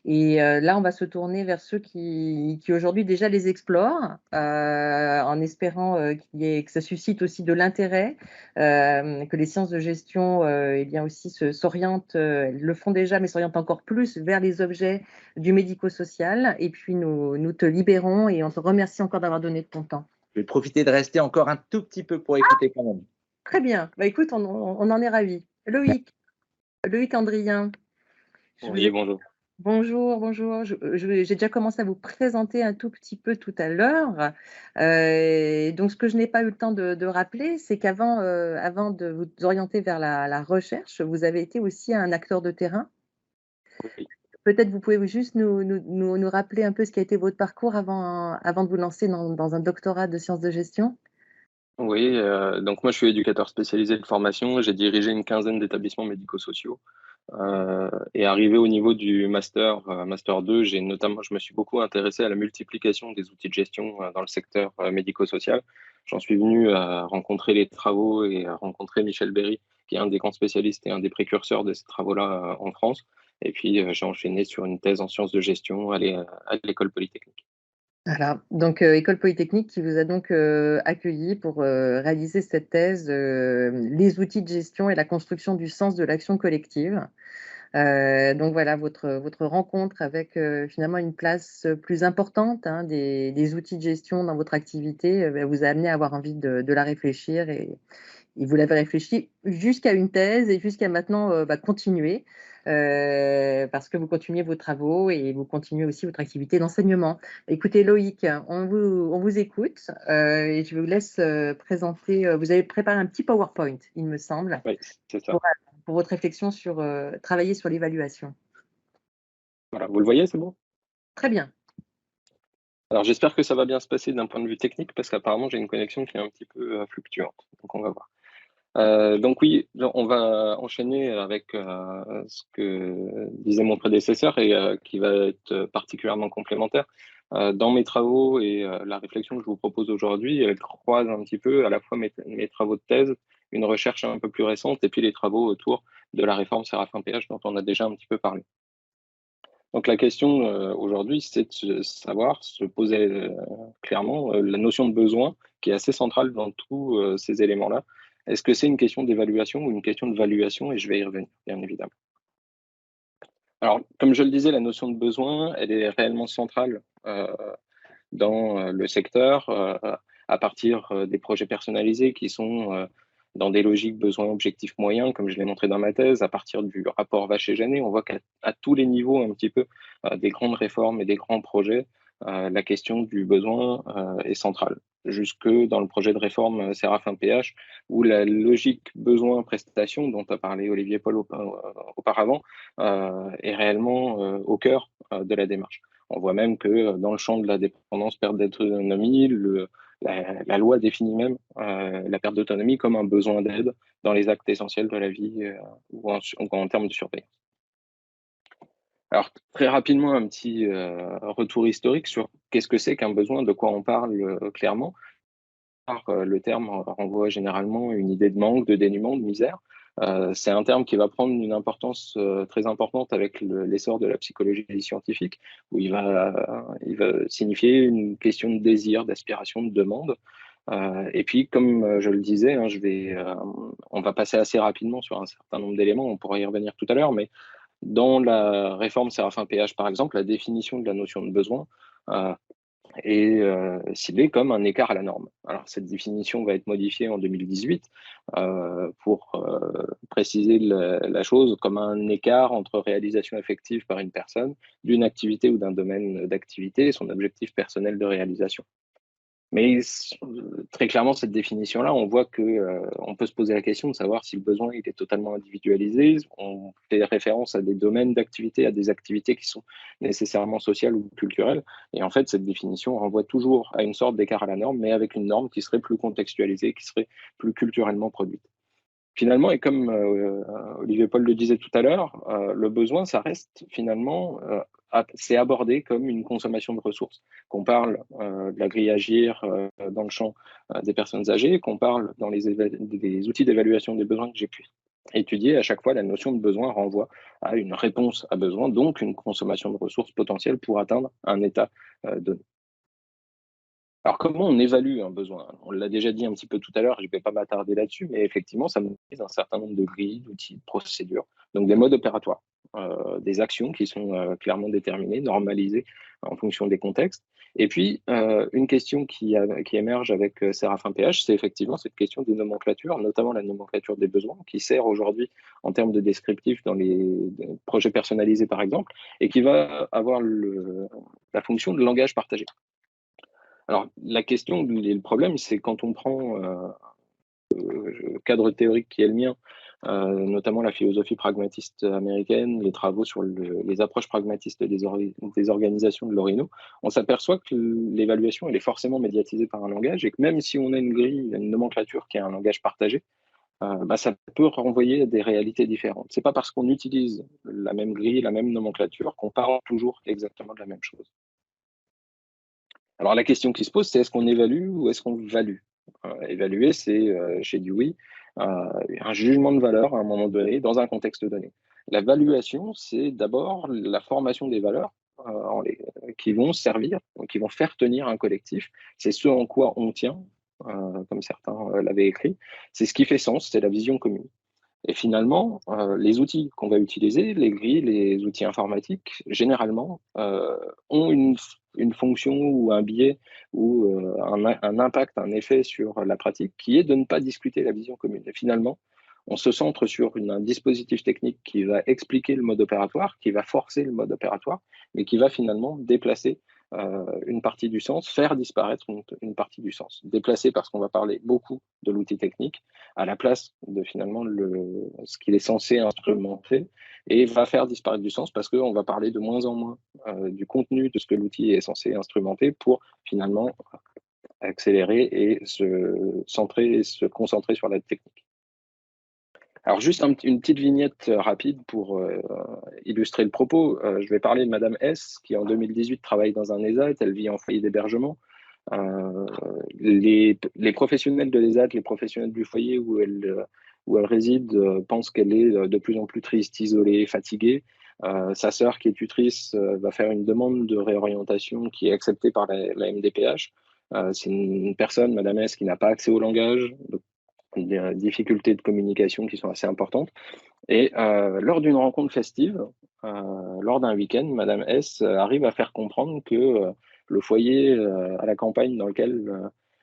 Et là, on va se tourner vers ceux qui aujourd'hui déjà les explorent, en espérant que ça suscite aussi de l'intérêt, que les sciences de gestion eh bien aussi s'orientent, elles le font déjà, mais s'orientent encore plus vers les objets du médico-social. Et puis, nous te libérons et on te remercie encore d'avoir donné de ton temps. Je vais profiter de rester encore un tout petit peu pour écouter quand même. Très bien. Écoute, on en est ravis. Loïc Andrien. Oui, bonjour. Bonjour. J'ai déjà commencé à vous présenter un tout petit peu tout à l'heure. Donc, ce que je n'ai pas eu le temps de rappeler, c'est qu'avant de vous orienter vers la recherche, vous avez été aussi un acteur de terrain. Oui. Peut-être vous pouvez juste nous rappeler un peu ce qui a été votre parcours avant de vous lancer dans un doctorat de sciences de gestion. Oui, donc moi je suis éducateur spécialisé de formation, j'ai dirigé une quinzaine d'établissements médico-sociaux et arrivé au niveau du master 2, je me suis beaucoup intéressé à la multiplication des outils de gestion dans le secteur médico-social. J'en suis venu à rencontrer les travaux et à rencontrer Michel Berry, qui est un des grands spécialistes et un des précurseurs de ces travaux-là en France. Et puis j'ai enchaîné sur une thèse en sciences de gestion à l'École Polytechnique. Voilà, donc École Polytechnique qui vous a donc accueilli pour réaliser cette thèse, les outils de gestion et la construction du sens de l'action collective. Donc voilà, votre rencontre avec finalement une place plus importante des outils de gestion dans votre activité vous a amené à avoir envie de la réfléchir et vous l'avez réfléchi jusqu'à une thèse et jusqu'à maintenant continuer parce que vous continuez vos travaux et vous continuez aussi votre activité d'enseignement. Écoutez Loïc, on vous écoute et je vous laisse présenter. Vous avez préparé un petit PowerPoint, il me semble, Oui, c'est ça. pour votre réflexion sur travailler sur l'évaluation. Voilà, vous le voyez, c'est bon? Très bien. Alors j'espère que ça va bien se passer d'un point de vue technique parce qu'apparemment j'ai une connexion qui est un petit peu fluctuante. Donc on va voir. Donc oui, on va enchaîner avec ce que disait mon prédécesseur et qui va être particulièrement complémentaire. Dans mes travaux et la réflexion que je vous propose aujourd'hui, elle croise un petit peu à la fois mes travaux de thèse, une recherche un peu plus récente et puis les travaux autour de la réforme Séraphin PH dont on a déjà un petit peu parlé. Donc la question aujourd'hui, c'est de se poser clairement la notion de besoin qui est assez centrale dans tous ces éléments-là. Est-ce que c'est une question d'évaluation ou une question de valuation? Et je vais y revenir, bien évidemment. Alors, comme je le disais, la notion de besoin, elle est réellement centrale dans le secteur à partir des projets personnalisés qui sont dans des logiques besoins, objectifs, moyens, comme je l'ai montré dans ma thèse, à partir du rapport vache et Genet, on voit qu'à tous les niveaux un petit peu des grandes réformes et des grands projets, la question du besoin est centrale. Jusque dans le projet de réforme Séraphin PH, où la logique besoin-prestation, dont a parlé Olivier Paul auparavant, est réellement au cœur de la démarche. On voit même que dans le champ de la dépendance, perte d'autonomie, la loi définit même la perte d'autonomie comme un besoin d'aide dans les actes essentiels de la vie ou en termes de surveillance. Alors, très rapidement, un petit retour historique sur qu'est-ce que c'est qu'un besoin, de quoi on parle clairement. le terme renvoie généralement à une idée de manque, de dénuement, de misère. C'est un terme qui va prendre une importance très importante avec l'essor de la psychologie scientifique, où il va signifier une question de désir, d'aspiration, de demande. Et puis, comme je le disais, hein, on va passer assez rapidement sur un certain nombre d'éléments, on pourra y revenir tout à l'heure, mais dans la réforme Séraphin-Péage, par exemple, la définition de la notion de besoin est ciblée comme un écart à la norme. Alors, cette définition va être modifiée en 2018 pour préciser la chose comme un écart entre réalisation effective par une personne d'une activité ou d'un domaine d'activité et son objectif personnel de réalisation. Mais très clairement, cette définition-là, on voit qu'on peut se poser la question de savoir si le besoin il est totalement individualisé. On fait référence à des domaines d'activité, à des activités qui sont nécessairement sociales ou culturelles. Et en fait, cette définition renvoie toujours à une sorte d'écart à la norme, mais avec une norme qui serait plus contextualisée, qui serait plus culturellement produite. Finalement, et comme Olivier Paul le disait tout à l'heure, le besoin, ça reste finalement, c'est abordé comme une consommation de ressources. Qu'on parle de la grille Agir dans le champ des personnes âgées, qu'on parle dans les outils d'évaluation des besoins que j'ai pu étudier, à chaque fois, la notion de besoin renvoie à une réponse à besoin, donc une consommation de ressources potentielles pour atteindre un état donné. Alors, comment on évalue un besoin? On l'a déjà dit un petit peu tout à l'heure, je ne vais pas m'attarder là-dessus, mais effectivement, ça mobilise un certain nombre de grilles, d'outils, de procédures, donc des modes opératoires, des actions qui sont clairement déterminées, normalisées en fonction des contextes. Et puis, une question qui émerge avec Séraphin-Péage, c'est effectivement cette question des nomenclatures, notamment la nomenclature des besoins, qui sert aujourd'hui en termes de descriptif dans les projets personnalisés, par exemple, et qui va avoir la fonction de langage partagé. Alors, la question et le problème, c'est quand on prend le cadre théorique qui est le mien, notamment la philosophie pragmatiste américaine, les travaux sur les approches pragmatistes des organisations de Lorino, on s'aperçoit que l'évaluation, elle est forcément médiatisée par un langage et que même si on a une grille, une nomenclature qui a un langage partagé, ça peut renvoyer à des réalités différentes. C'est pas parce qu'on utilise la même grille, la même nomenclature qu'on parle toujours exactement de la même chose. Alors la question qui se pose, c'est est-ce qu'on évalue ou est-ce qu'on value? Évaluer, c'est, j'ai dit oui, un jugement de valeur à un moment donné, dans un contexte donné. La valuation, c'est d'abord la formation des valeurs qui vont servir, qui vont faire tenir un collectif. C'est ce en quoi on tient, comme certains l'avaient écrit. C'est ce qui fait sens, c'est la vision commune. Et finalement, les outils qu'on va utiliser, les grilles, les outils informatiques, généralement, ont une fonction ou un biais ou un impact, un effet sur la pratique qui est de ne pas discuter la vision commune. Et finalement, on se centre sur un dispositif technique qui va expliquer le mode opératoire, qui va forcer le mode opératoire, mais qui va finalement déplacer une partie du sens, faire disparaître une partie du sens. Déplacer parce qu'on va parler beaucoup de l'outil technique à la place de finalement ce qu'il est censé instrumenter et va faire disparaître du sens parce qu'on va parler de moins en moins du contenu de ce que l'outil est censé instrumenter pour finalement accélérer et se centrer et se concentrer sur la technique. Alors juste une petite vignette rapide pour illustrer le propos. Je vais parler de Madame S qui en 2018 travaille dans un ESAT, elle vit en foyer d'hébergement. Les professionnels de l'ESAT, les professionnels du foyer où elle réside pensent qu'elle est de plus en plus triste, isolée, fatiguée. Sa sœur qui est tutrice va faire une demande de réorientation qui est acceptée par la MDPH. C'est une personne, Madame S, qui n'a pas accès au langage, donc des difficultés de communication qui sont assez importantes. Et lors d'une rencontre festive, lors d'un week-end, Madame S arrive à faire comprendre que le foyer à la campagne dans lequel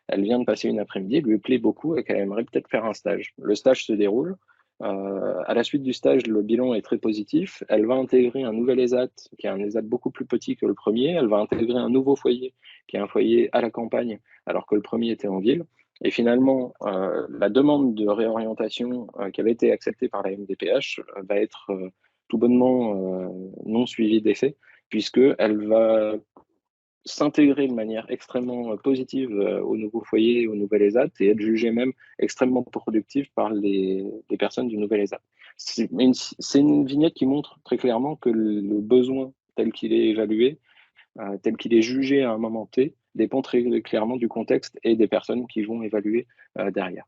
elle vient de passer une après-midi lui plaît beaucoup et qu'elle aimerait peut-être faire un stage. Le stage se déroule. À la suite du stage, le bilan est très positif. Elle va intégrer un nouvel ESAT, qui est un ESAT beaucoup plus petit que le premier. Elle va intégrer un nouveau foyer, qui est un foyer à la campagne, alors que le premier était en ville. Et finalement, la demande de réorientation qui avait été acceptée par la MDPH va être tout bonnement non suivie d'effet, puisqu'elle va s'intégrer de manière extrêmement positive au nouveau foyer, au nouvel ESAT, et être jugée même extrêmement productive par les personnes du nouvel ESAT. C'est une vignette qui montre très clairement que le besoin tel qu'il est évalué, tel qu'il est jugé à un moment T, dépend très clairement du contexte et des personnes qui vont évaluer derrière.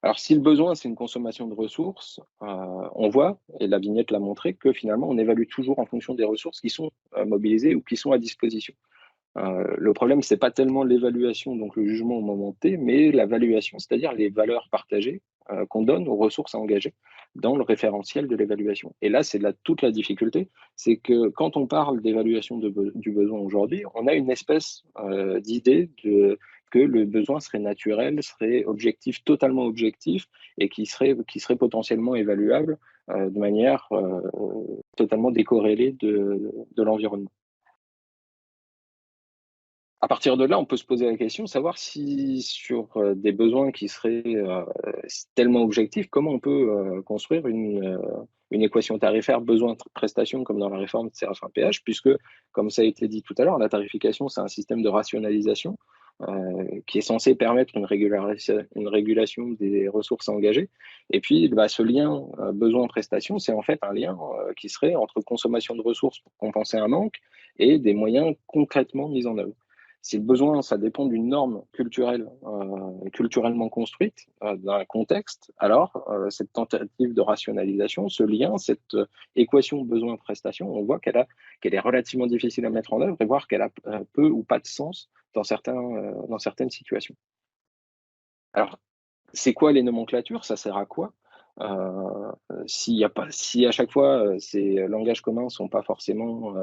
Alors, si le besoin, c'est une consommation de ressources, on voit, et la vignette l'a montré, que finalement, on évalue toujours en fonction des ressources qui sont mobilisées ou qui sont à disposition. Le problème, ce n'est pas tellement l'évaluation, donc le jugement au moment T, mais la valuation, c'est-à-dire les valeurs partagées qu'on donne aux ressources à engager dans le référentiel de l'évaluation. Et là, c'est toute la difficulté, c'est que quand on parle d'évaluation du besoin aujourd'hui, on a une espèce d'idée que le besoin serait naturel, serait objectif, totalement objectif, et qui serait potentiellement évaluable de manière totalement décorrélée de l'environnement. À partir de là, on peut se poser la question, savoir si sur des besoins qui seraient tellement objectifs, comment on peut construire une équation tarifaire besoin-prestation comme dans la réforme de SERAFIN-Péage, puisque, comme ça a été dit tout à l'heure, la tarification, c'est un système de rationalisation qui est censé permettre une régulation des ressources engagées. Et puis, ce lien besoin-prestation, c'est en fait un lien qui serait entre consommation de ressources pour compenser un manque et des moyens concrètement mis en œuvre. Si le besoin, ça dépend d'une norme culturelle, culturellement construite, d'un contexte, alors cette tentative de rationalisation, ce lien, cette équation besoin-prestation, on voit qu'elle est relativement difficile à mettre en œuvre et voire qu'elle a peu ou pas de sens dans certaines situations. Alors, c'est quoi les nomenclatures? Ça sert à quoi? Si à chaque fois ces langages communs ne sont pas forcément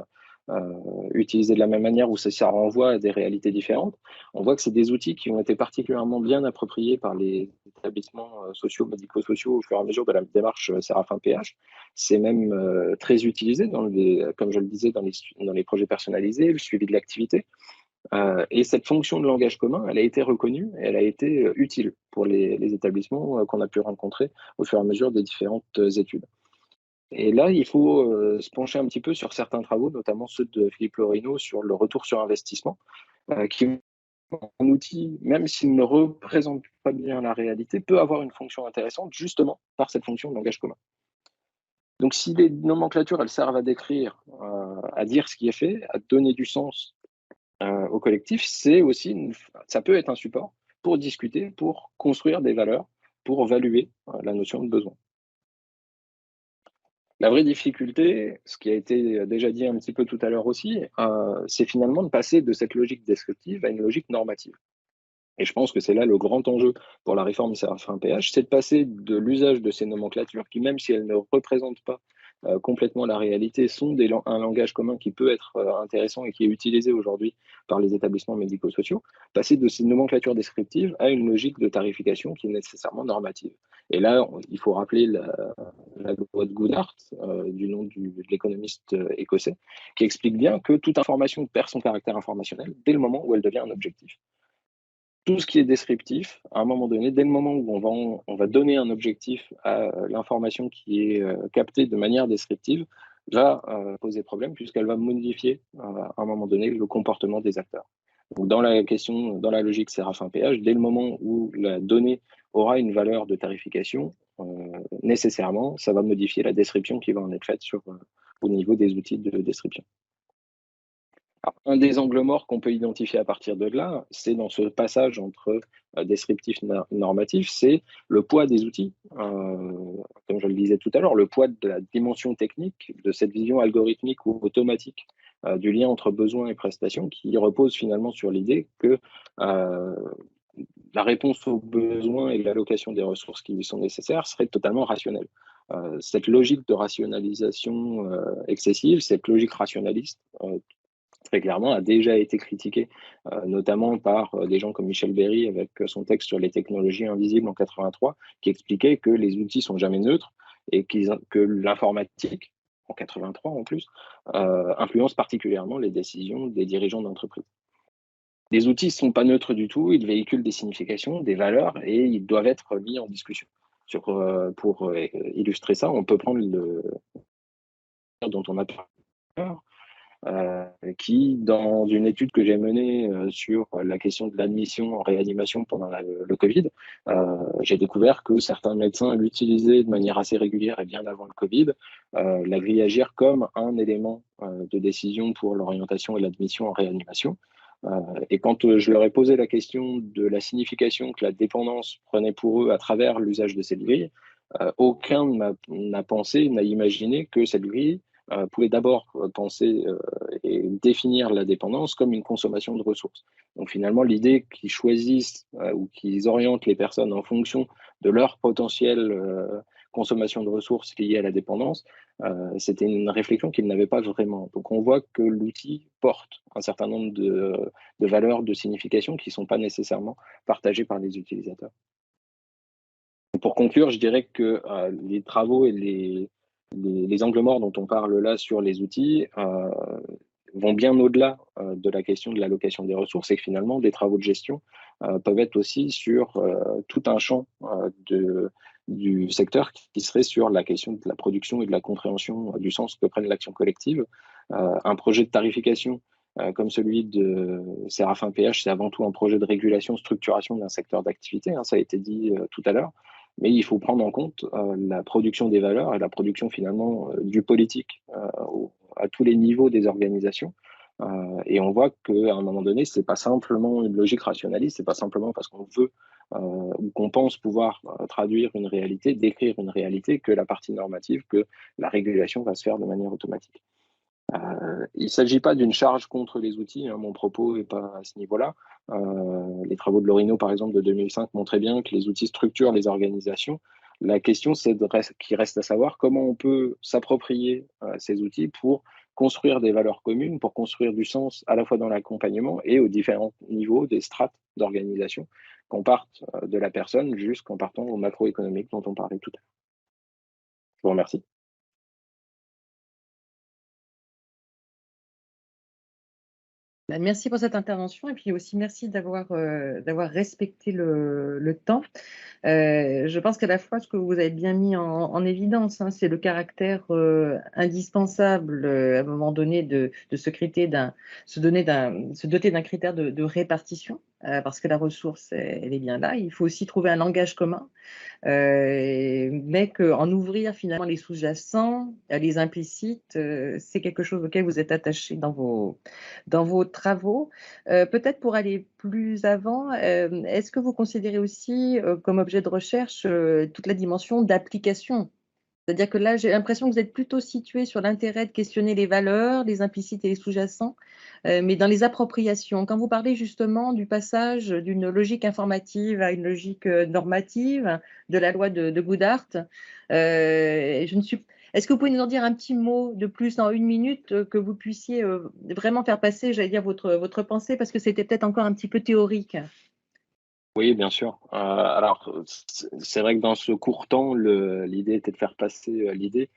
utilisés de la même manière ou ça renvoie à des réalités différentes, on voit que c'est des outils qui ont été particulièrement bien appropriés par les établissements sociaux, médico-sociaux au fur et à mesure de la démarche SERAFIN-Péage. C'est même très utilisé, comme je le disais, dans les projets personnalisés, le suivi de l'activité. Et cette fonction de langage commun, elle a été reconnue, elle a été utile pour les établissements qu'on a pu rencontrer au fur et à mesure des différentes études. Et là, il faut se pencher un petit peu sur certains travaux, notamment ceux de Philippe Lorino sur le retour sur investissement, qui est un outil, même s'il ne représente pas bien la réalité, peut avoir une fonction intéressante justement par cette fonction de langage commun. Donc si les nomenclatures, elles servent à décrire, à dire ce qui est fait, à donner du sens au collectif, ça peut être un support pour discuter, pour construire des valeurs, pour évaluer la notion de besoin. La vraie difficulté, ce qui a été déjà dit un petit peu tout à l'heure aussi, c'est finalement de passer de cette logique descriptive à une logique normative. Et je pense que c'est là le grand enjeu pour la réforme SERAFIN-Péage, c'est de passer de l'usage de ces nomenclatures qui, même si elles ne représentent pas complètement la réalité, sont un langage commun qui peut être intéressant et qui est utilisé aujourd'hui par les établissements médico-sociaux, passer de ces nomenclatures descriptives à une logique de tarification qui est nécessairement normative. Et là, il faut rappeler la loi de Goodhart, du nom de l'économiste écossais, qui explique bien que toute information perd son caractère informationnel dès le moment où elle devient un objectif. Tout ce qui est descriptif, à un moment donné, dès le moment où on va donner un objectif à l'information qui est captée de manière descriptive, va poser problème puisqu'elle va modifier à un moment donné le comportement des acteurs. Donc, dans la logique SERAFIN-Péage, dès le moment où la donnée aura une valeur de tarification, nécessairement, ça va modifier la description qui va en être faite au niveau des outils de description. Alors, un des angles morts qu'on peut identifier à partir de là, c'est dans ce passage entre descriptif et normatif, c'est le poids des outils. Comme je le disais tout à l'heure, le poids de la dimension technique, de cette vision algorithmique ou automatique du lien entre besoin et prestation, qui repose finalement sur l'idée que la réponse aux besoins et l'allocation des ressources qui lui sont nécessaires serait totalement rationnelle. Cette logique de rationalisation excessive, cette logique rationaliste, très clairement, a déjà été critiqué, notamment par des gens comme Michel Berry avec son texte sur les technologies invisibles en 83, qui expliquait que les outils sont jamais neutres et que l'informatique, en 83 en plus, influence particulièrement les décisions des dirigeants d'entreprise. Les outils ne sont pas neutres du tout, ils véhiculent des significations, des valeurs, et ils doivent être mis en discussion. Pour illustrer ça, on peut prendre le dont on a parlé, qui, dans une étude que j'ai menée sur la question de l'admission en réanimation pendant le Covid, j'ai découvert que certains médecins l'utilisaient de manière assez régulière et bien avant le Covid, la grille Agir comme un élément de décision pour l'orientation et l'admission en réanimation. Et quand je leur ai posé la question de la signification que la dépendance prenait pour eux à travers l'usage de cette grille, aucun n'a pensé, n'a imaginé que cette grille pouvait d'abord penser et définir la dépendance comme une consommation de ressources. Donc finalement, l'idée qu'ils choisissent ou qu'ils orientent les personnes en fonction de leur potentielle consommation de ressources liée à la dépendance, c'était une réflexion qu'ils n'avaient pas vraiment. Donc on voit que l'outil porte un certain nombre de valeurs, de significations qui ne sont pas nécessairement partagées par les utilisateurs. Pour conclure, je dirais que les travaux et les angles morts dont on parle là sur les outils vont bien au-delà de la question de l'allocation des ressources et que finalement, des travaux de gestion peuvent être aussi sur tout un champ du secteur qui serait sur la question de la production et de la compréhension du sens que prenne l'action collective. Un projet de tarification comme celui de Séraphin PH, c'est avant tout un projet de régulation, structuration d'un secteur d'activité, hein, ça a été dit tout à l'heure. Mais il faut prendre en compte la production des valeurs et la production finalement du politique à tous les niveaux des organisations. Et on voit qu'à un moment donné, ce n'est pas simplement une logique rationaliste, ce n'est pas simplement parce qu'on veut ou qu'on pense pouvoir traduire une réalité, décrire une réalité, que la partie normative, que la régulation va se faire de manière automatique. Il ne s'agit pas d'une charge contre les outils, hein, mon propos n'est pas à ce niveau-là. Les travaux de Lorino, par exemple, de 2005 montraient bien que les outils structurent les organisations. La question qui reste à savoir comment on peut s'approprier ces outils pour construire des valeurs communes, pour construire du sens à la fois dans l'accompagnement et aux différents niveaux des strates d'organisation, qu'on parte de la personne jusqu'en partant au macroéconomique dont on parlait tout à l'heure. Je vous remercie. Merci pour cette intervention et puis aussi merci d'avoir respecté le temps. Je pense qu'à la fois, ce que vous avez bien mis en évidence, hein, c'est le caractère indispensable à un moment donné de se doter d'un critère de répartition, parce que la ressource, elle est bien là. Il faut aussi trouver un langage commun. Mais qu'en ouvrir finalement les sous-jacents, les implicites, c'est quelque chose auquel vous êtes attaché dans vos travaux. Peut-être pour aller plus avant, est-ce que vous considérez aussi comme objet de recherche toute la dimension d'application ? C'est-à-dire que là, j'ai l'impression que vous êtes plutôt situé sur l'intérêt de questionner les valeurs, les implicites et les sous-jacents, mais dans les appropriations. Quand vous parlez justement du passage d'une logique informative à une logique normative de la loi de Goodhart, est-ce que vous pouvez nous en dire un petit mot de plus en une minute, que vous puissiez vraiment faire passer, j'allais dire, votre pensée, parce que c'était peut-être encore un petit peu théorique. Oui, bien sûr. Alors, c'est vrai que dans ce court temps, l'idée était de faire passer l'idée.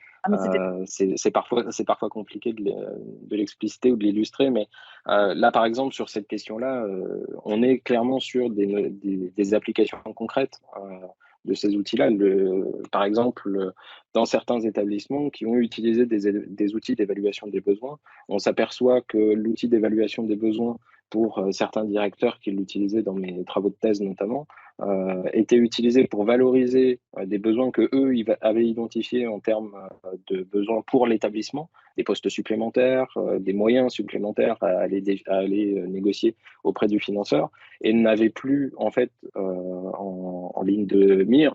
C'est parfois compliqué de l'expliciter ou de l'illustrer, mais là, par exemple, sur cette question-là, on est clairement sur des applications concrètes de ces outils-là. Par exemple, dans certains établissements qui ont utilisé des outils d'évaluation des besoins, on s'aperçoit que l'outil d'évaluation des besoins pour certains directeurs qui l'utilisaient dans mes travaux de thèse notamment, était utilisé pour valoriser des besoins que eux avaient identifiés en termes de besoins pour l'établissement, des postes supplémentaires, des moyens supplémentaires à aller négocier auprès du financeur, et n'avaient plus en fait en ligne de mire,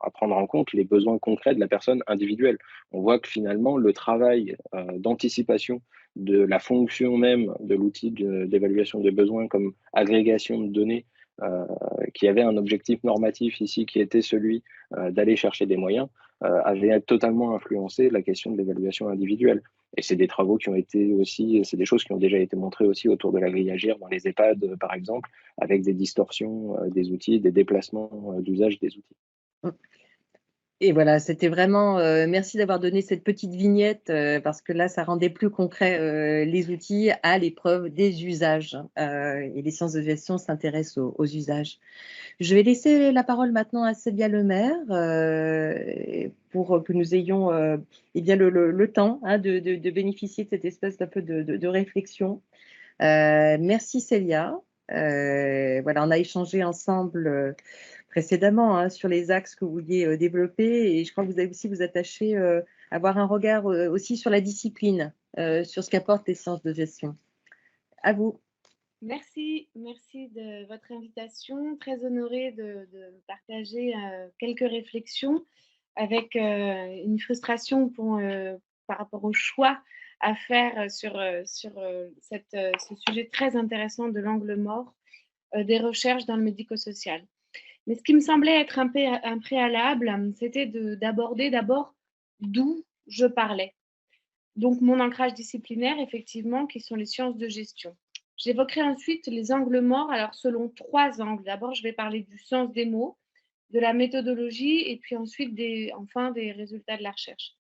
à prendre en compte les besoins concrets de la personne individuelle. On voit que finalement le travail d'anticipation de la fonction même de l'outil d'évaluation des besoins comme agrégation de données qui avait un objectif normatif ici qui était celui d'aller chercher des moyens, avait totalement influencé la question de l'évaluation individuelle. Et c'est des travaux qui ont été aussi, c'est des choses qui ont déjà été montrées aussi autour de la grille Agir dans les EHPAD, par exemple, avec des distorsions des outils, des déplacements d'usage des outils. Et voilà, c'était vraiment, merci d'avoir donné cette petite vignette, parce que là, ça rendait plus concret les outils à l'épreuve des usages. Et les sciences de gestion s'intéressent aux usages. Je vais laisser la parole maintenant à Célia Lemaire pour que nous ayons eh bien le temps, hein, de bénéficier de cette espèce d'un peu de réflexion. Merci Célia. Voilà, on a échangé ensemble précédemment, hein, sur les axes que vous vouliez développer, et je crois que vous avez aussi vous attaché à avoir un regard aussi sur la discipline, sur ce qu'apportent les sciences de gestion. À vous. Merci de votre invitation. Très honorée de partager quelques réflexions avec une frustration par rapport au choix à faire sur ce sujet très intéressant de l'angle mort des recherches dans le médico-social. Mais ce qui me semblait être un préalable, c'était d'aborder d'abord d'où je parlais. Donc, mon ancrage disciplinaire, effectivement, qui sont les sciences de gestion. J'évoquerai ensuite les angles morts, alors selon 3 angles. D'abord, je vais parler du sens des mots, de la méthodologie, et puis ensuite, enfin, des résultats de la recherche,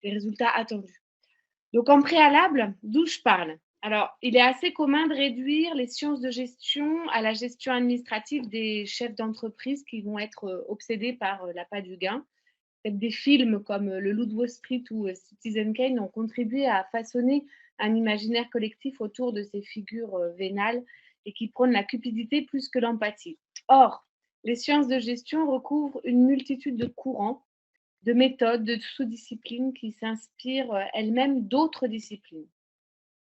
des résultats attendus. Donc, en préalable, d'où je parle? Alors, il est assez commun de réduire les sciences de gestion à la gestion administrative des chefs d'entreprise qui vont être obsédés par l'appât du gain. Peut-être des films comme Le Loup de Wall Street ou Citizen Kane ont contribué à façonner un imaginaire collectif autour de ces figures vénales et qui prônent la cupidité plus que l'empathie. Or, les sciences de gestion recouvrent une multitude de courants, de méthodes, de sous-disciplines qui s'inspirent elles-mêmes d'autres disciplines.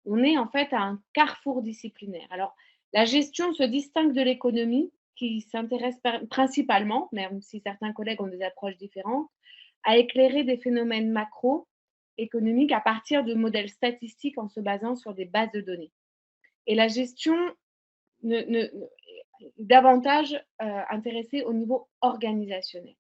On est en fait à un carrefour disciplinaire. Alors, la gestion se distingue de l'économie, qui s'intéresse principalement, même si certains collègues ont des approches différentes, à éclairer des phénomènes macroéconomiques à partir de modèles statistiques en se basant sur des bases de données. Et la gestion est davantage intéressée au niveau organisationnel.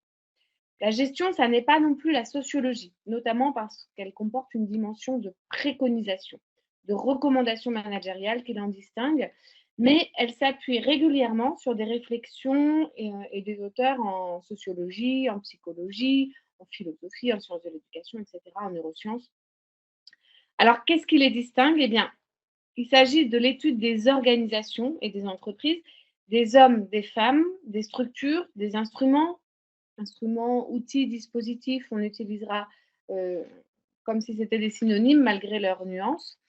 La gestion, ça n'est pas non plus la sociologie, notamment parce qu'elle comporte une dimension de préconisation, de recommandation managériale qui l'en distingue, mais elle s'appuie régulièrement sur des réflexions et des auteurs en sociologie, en psychologie, en philosophie, en sciences de l'éducation, etc., en neurosciences. Alors, qu'est-ce qui les distingue? Eh bien, il s'agit de l'étude des organisations et des entreprises, des hommes, des femmes, des structures, des instruments, outils, dispositifs, on utilisera comme si c'était des synonymes malgré leurs nuances.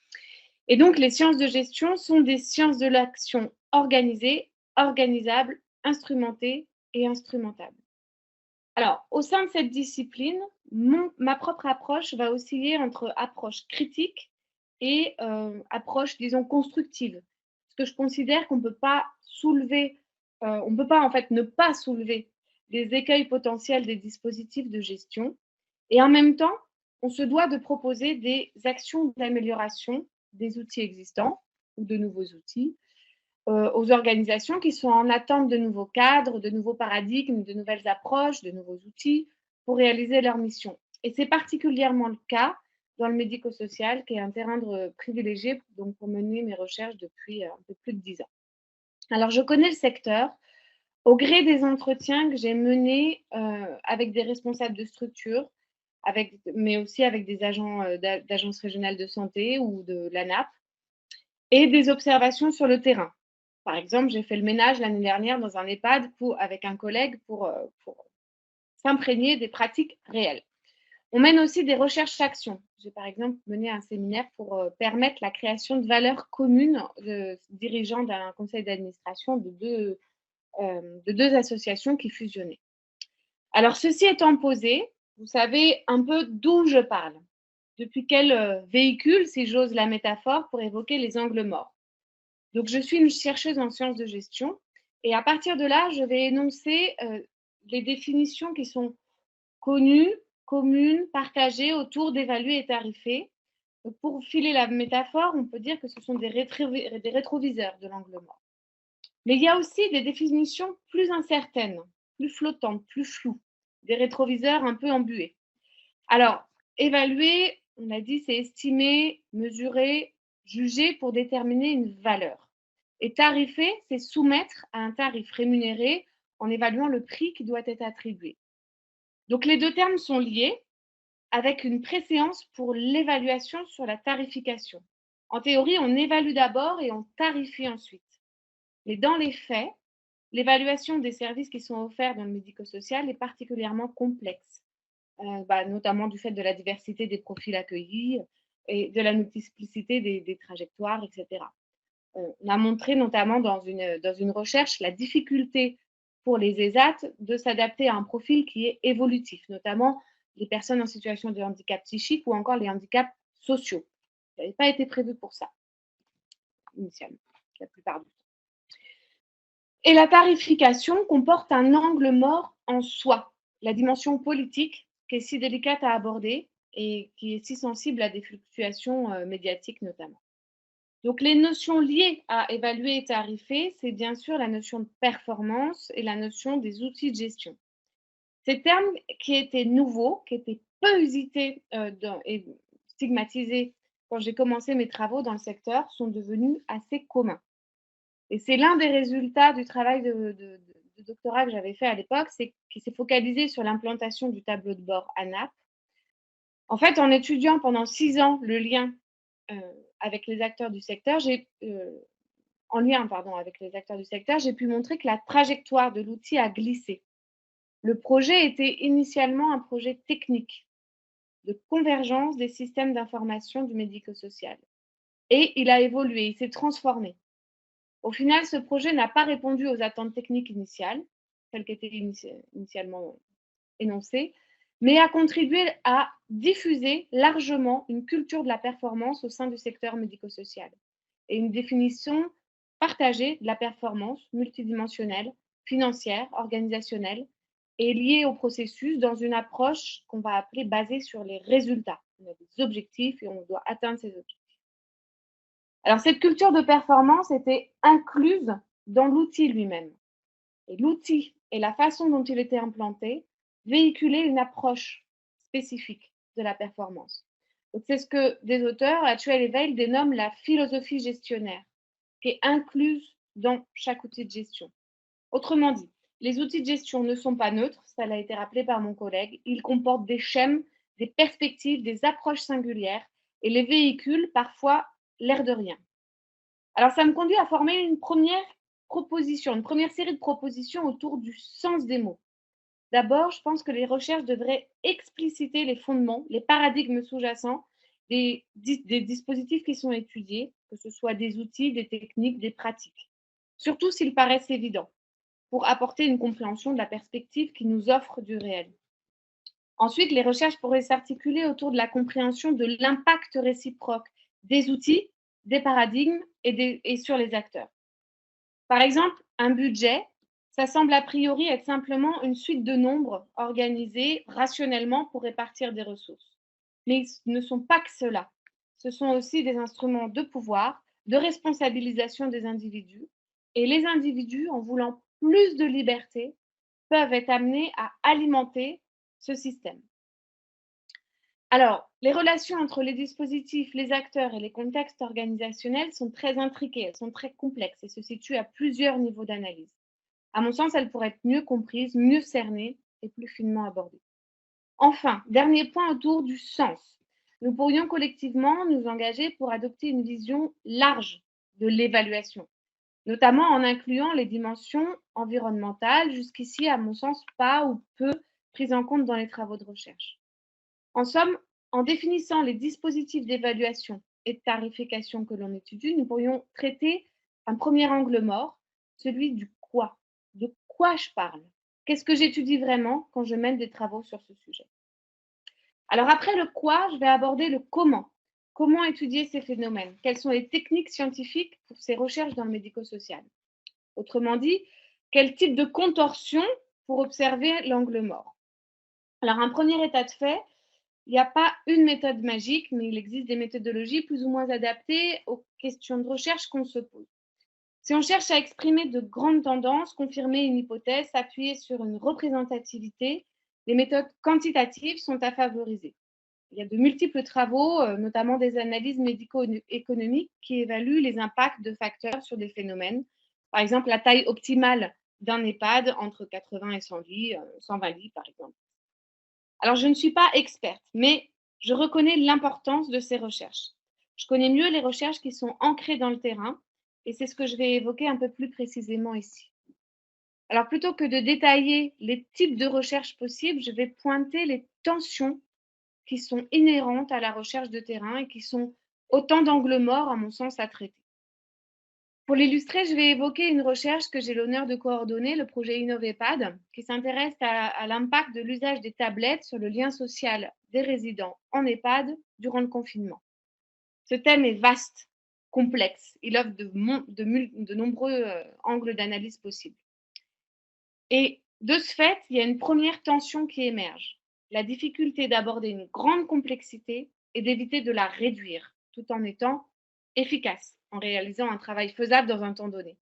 Et donc, les sciences de gestion sont des sciences de l'action organisée, organisable, instrumentée et instrumentable. Alors, au sein de cette discipline, ma propre approche va osciller entre approche critique et approche, disons, constructive. Parce que je considère qu'on ne peut pas soulever, on ne peut pas en fait ne pas soulever les écueils potentiels des dispositifs de gestion. Et en même temps, on se doit de proposer des actions d'amélioration des outils existants ou de nouveaux outils aux organisations qui sont en attente de nouveaux cadres, de nouveaux paradigmes, de nouvelles approches, de nouveaux outils pour réaliser leur mission. Et c'est particulièrement le cas dans le médico-social, qui est un terrain privilégié donc, pour mener mes recherches depuis un peu plus de 10 ans. Alors, je connais le secteur au gré des entretiens que j'ai menés avec des responsables de structures, mais aussi avec des agents d'agences régionales de santé ou de l'ANAP, et des observations sur le terrain. Par exemple, j'ai fait le ménage l'année dernière dans un EHPAD avec un collègue pour s'imprégner des pratiques réelles. On mène aussi des recherches-actions. J'ai par exemple mené un séminaire pour permettre la création de valeurs communes de dirigeants d'un conseil d'administration de deux associations qui fusionnaient. Alors, ceci étant posé, vous savez un peu d'où je parle. Depuis quel véhicule, si j'ose la métaphore, pour évoquer les angles morts. Donc, je suis une chercheuse en sciences de gestion et à partir de là, je vais énoncer les définitions qui sont connues, communes, partagées autour d'évaluer et tarifer. Donc, pour filer la métaphore, on peut dire que ce sont des rétroviseurs de l'angle mort. Mais il y a aussi des définitions plus incertaines, plus flottantes, plus floues, des rétroviseurs un peu embués. Alors, évaluer, on a dit, c'est estimer, mesurer, juger pour déterminer une valeur. Et tarifer, c'est soumettre à un tarif rémunéré en évaluant le prix qui doit être attribué. Donc, les deux termes sont liés avec une préséance pour l'évaluation sur la tarification. En théorie, on évalue d'abord et on tarifie ensuite. Mais dans les faits, l'évaluation des services qui sont offerts dans le médico-social est particulièrement complexe, notamment du fait de la diversité des profils accueillis et de la multiplicité des trajectoires, etc. On a montré notamment dans une recherche la difficulté pour les ESAT de s'adapter à un profil qui est évolutif, notamment les personnes en situation de handicap psychique ou encore les handicaps sociaux. Ça n'avait pas été prévu pour ça. initialement, la plupart du temps. Et la tarification comporte un angle mort en soi, la dimension politique qui est si délicate à aborder et qui est si sensible à des fluctuations médiatiques notamment. Donc les notions liées à évaluer et tarifer, c'est bien sûr la notion de performance et la notion des outils de gestion. Ces termes qui étaient nouveaux, qui étaient peu usités et stigmatisés quand j'ai commencé mes travaux dans le secteur, sont devenus assez communs. Et c'est l'un des résultats du travail de doctorat que j'avais fait à l'époque, c'est qui s'est focalisé sur l'implantation du tableau de bord ANAP. En fait, en étudiant pendant 6 ans le lien avec les acteurs du secteur, j'ai pu montrer que la trajectoire de l'outil a glissé. Le projet était initialement un projet technique de convergence des systèmes d'information du médico-social. Et il a évolué, il s'est transformé. Au final, ce projet n'a pas répondu aux attentes techniques initiales, telles qu'étaient initialement énoncées, mais a contribué à diffuser largement une culture de la performance au sein du secteur médico-social et une définition partagée de la performance multidimensionnelle, financière, organisationnelle et liée au processus dans une approche qu'on va appeler basée sur les résultats. On a des objectifs et on doit atteindre ces objectifs. Alors, cette culture de performance était incluse dans l'outil lui-même. Et l'outil et la façon dont il était implanté véhiculaient une approche spécifique de la performance. Donc, c'est ce que des auteurs, Attuel et Weil, dénomment la philosophie gestionnaire, qui est incluse dans chaque outil de gestion. Autrement dit, les outils de gestion ne sont pas neutres, ça a été rappelé par mon collègue, ils comportent des schèmes, des perspectives, des approches singulières et les véhiculent parfois l'air de rien. Alors, ça me conduit à former une première série de propositions autour du sens des mots. D'abord, je pense que les recherches devraient expliciter les fondements, les paradigmes sous-jacents des dispositifs qui sont étudiés, que ce soit des outils, des techniques, des pratiques, surtout s'ils paraissent évidents, pour apporter une compréhension de la perspective qui nous offre du réel. Ensuite, les recherches pourraient s'articuler autour de la compréhension de l'impact réciproque des outils, des paradigmes et sur les acteurs. Par exemple, un budget, ça semble a priori être simplement une suite de nombres organisés rationnellement pour répartir des ressources. Mais ils ne sont pas que cela. Ce sont aussi des instruments de pouvoir, de responsabilisation des individus. Et les individus, en voulant plus de liberté, peuvent être amenés à alimenter ce système. Alors, les relations entre les dispositifs, les acteurs et les contextes organisationnels sont très intriquées, elles sont très complexes et se situent à plusieurs niveaux d'analyse. À mon sens, elles pourraient être mieux comprises, mieux cernées et plus finement abordées. Enfin, dernier point autour du sens. Nous pourrions collectivement nous engager pour adopter une vision large de l'évaluation, notamment en incluant les dimensions environnementales, jusqu'ici, à mon sens, pas ou peu prises en compte dans les travaux de recherche. En somme, en définissant les dispositifs d'évaluation et de tarification que l'on étudie, nous pourrions traiter un premier angle mort, celui du quoi. De quoi je parle? Qu'est-ce que j'étudie vraiment quand je mène des travaux sur ce sujet? Alors après le quoi, je vais aborder le comment. Comment étudier ces phénomènes? Quelles sont les techniques scientifiques pour ces recherches dans le médico-social? Autrement dit, quel type de contorsion pour observer l'angle mort? Alors un premier état de fait, il n'y a pas une méthode magique, mais il existe des méthodologies plus ou moins adaptées aux questions de recherche qu'on se pose. Si on cherche à exprimer de grandes tendances, confirmer une hypothèse, s'appuyer sur une représentativité, les méthodes quantitatives sont à favoriser. Il y a de multiples travaux, notamment des analyses médico-économiques, qui évaluent les impacts de facteurs sur des phénomènes. Par exemple, la taille optimale d'un EHPAD entre 80 et 100 lits, 120 lits par exemple. Alors, je ne suis pas experte, mais je reconnais l'importance de ces recherches. Je connais mieux les recherches qui sont ancrées dans le terrain et c'est ce que je vais évoquer un peu plus précisément ici. Alors, plutôt que de détailler les types de recherches possibles, je vais pointer les tensions qui sont inhérentes à la recherche de terrain et qui sont autant d'angles morts, à mon sens, à traiter. Pour l'illustrer, je vais évoquer une recherche que j'ai l'honneur de coordonner, le projet InnovEHPAD, qui s'intéresse à l'impact de l'usage des tablettes sur le lien social des résidents en EHPAD durant le confinement. Ce thème est vaste. complexe. Il offre de nombreux angles d'analyse possibles. Et de ce fait, il y a une première tension qui émerge. La difficulté d'aborder une grande complexité et d'éviter de la réduire, tout en étant efficace, en réalisant un travail faisable dans un temps donné.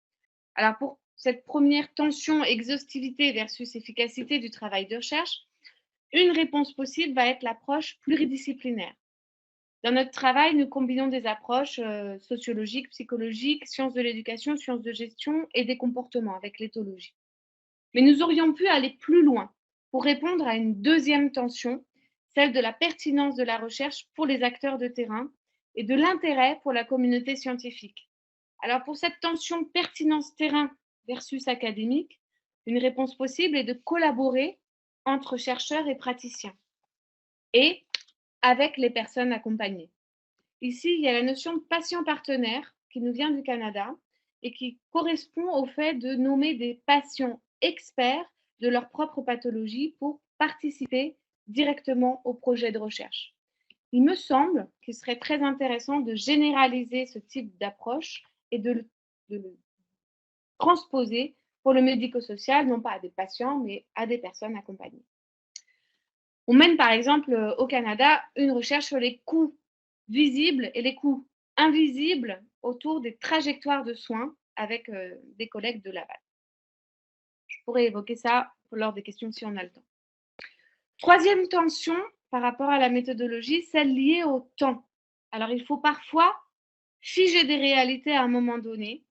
Alors pour cette première tension, exhaustivité versus efficacité du travail de recherche, une réponse possible va être l'approche pluridisciplinaire. Dans notre travail, nous combinons des approches sociologiques, psychologiques, sciences de l'éducation, sciences de gestion et des comportements avec l'éthologie. Mais nous aurions pu aller plus loin pour répondre à une deuxième tension, celle de la pertinence de la recherche pour les acteurs de terrain et de l'intérêt pour la communauté scientifique. Alors pour cette tension pertinence terrain versus académique, une réponse possible est de collaborer entre chercheurs et praticiens et avec les personnes accompagnées. Ici, il y a la notion de patient partenaire qui nous vient du Canada et qui correspond au fait de nommer des patients experts de leur propre pathologie pour participer directement au projet de recherche. Il me semble qu'il serait très intéressant de généraliser ce type d'approche et de le transposer pour le médico-social, non pas à des patients, mais à des personnes accompagnées. On mène par exemple au Canada une recherche sur les coûts visibles et les coûts invisibles autour des trajectoires de soins avec des collègues de Laval. Je pourrais évoquer ça lors des questions si on a le temps. Troisième tension par rapport à la méthodologie, celle liée au temps. Alors il faut parfois figer des réalités à un moment donné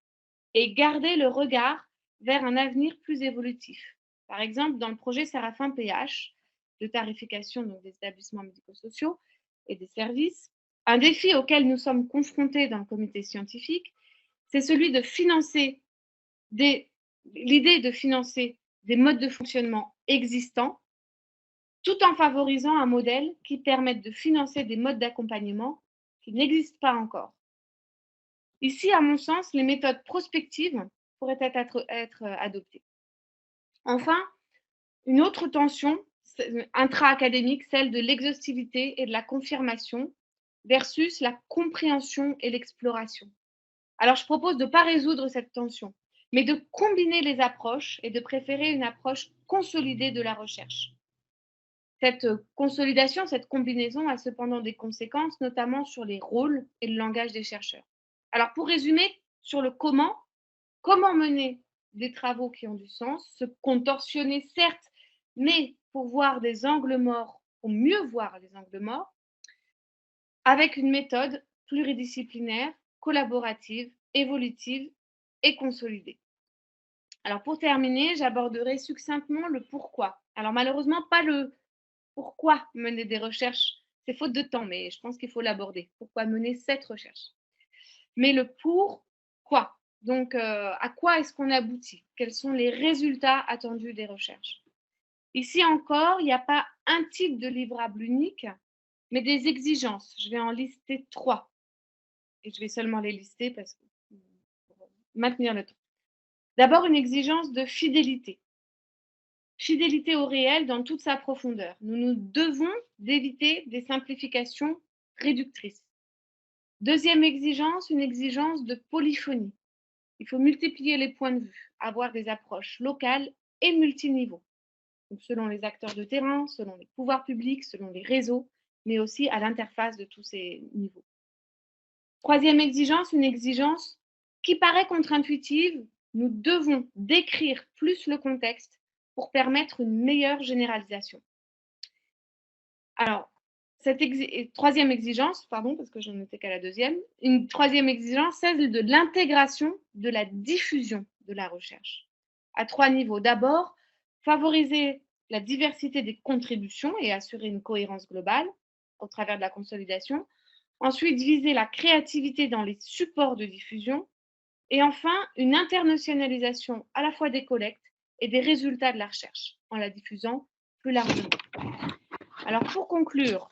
et garder le regard vers un avenir plus évolutif. Par exemple, dans le projet Séraphin PH, de tarification donc, des établissements médico-sociaux et des services, un défi auquel nous sommes confrontés dans le comité scientifique, c'est celui de financer l'idée de financer des modes de fonctionnement existants, tout en favorisant un modèle qui permette de financer des modes d'accompagnement qui n'existent pas encore. Ici, à mon sens, les méthodes prospectives pourraient être adoptées. Enfin, une autre tension intra-académique, celle de l'exhaustivité et de la confirmation versus la compréhension et l'exploration. Alors, je propose de ne pas résoudre cette tension, mais de combiner les approches et de préférer une approche consolidée de la recherche. Cette consolidation, cette combinaison a cependant des conséquences, notamment sur les rôles et le langage des chercheurs. Alors, pour résumer, sur le comment mener des travaux qui ont du sens, se contorsionner certes, mais pour voir des angles morts, pour mieux voir les angles morts, avec une méthode pluridisciplinaire, collaborative, évolutive et consolidée. Alors pour terminer, j'aborderai succinctement le pourquoi. Alors malheureusement, pas le pourquoi mener des recherches, c'est faute de temps, mais je pense qu'il faut l'aborder. Pourquoi mener cette recherche? Mais le pourquoi. Donc, à quoi est-ce qu'on aboutit? Quels sont les résultats attendus des recherches? Ici encore, il n'y a pas un type de livrable unique, mais des exigences. Je vais en lister 3. Et je vais seulement les lister parce que pour maintenir le temps. D'abord, une exigence de fidélité. Fidélité au réel dans toute sa profondeur. Nous nous devons d'éviter des simplifications réductrices. Deuxième exigence, une exigence de polyphonie. Il faut multiplier les points de vue, avoir des approches locales et multiniveaux. Donc, selon les acteurs de terrain, selon les pouvoirs publics, selon les réseaux, mais aussi à l'interface de tous ces niveaux. Troisième exigence, une exigence qui paraît contre-intuitive. Nous devons décrire plus le contexte pour permettre une meilleure généralisation. Alors, cette troisième exigence, pardon, parce que j'en étais qu'à la deuxième, une troisième exigence, celle de l'intégration de la diffusion de la recherche. À 3 niveaux. D'abord, favoriser la diversité des contributions et assurer une cohérence globale au travers de la consolidation. Ensuite, viser la créativité dans les supports de diffusion. Et enfin, une internationalisation à la fois des collectes et des résultats de la recherche en la diffusant plus largement. Alors, pour conclure,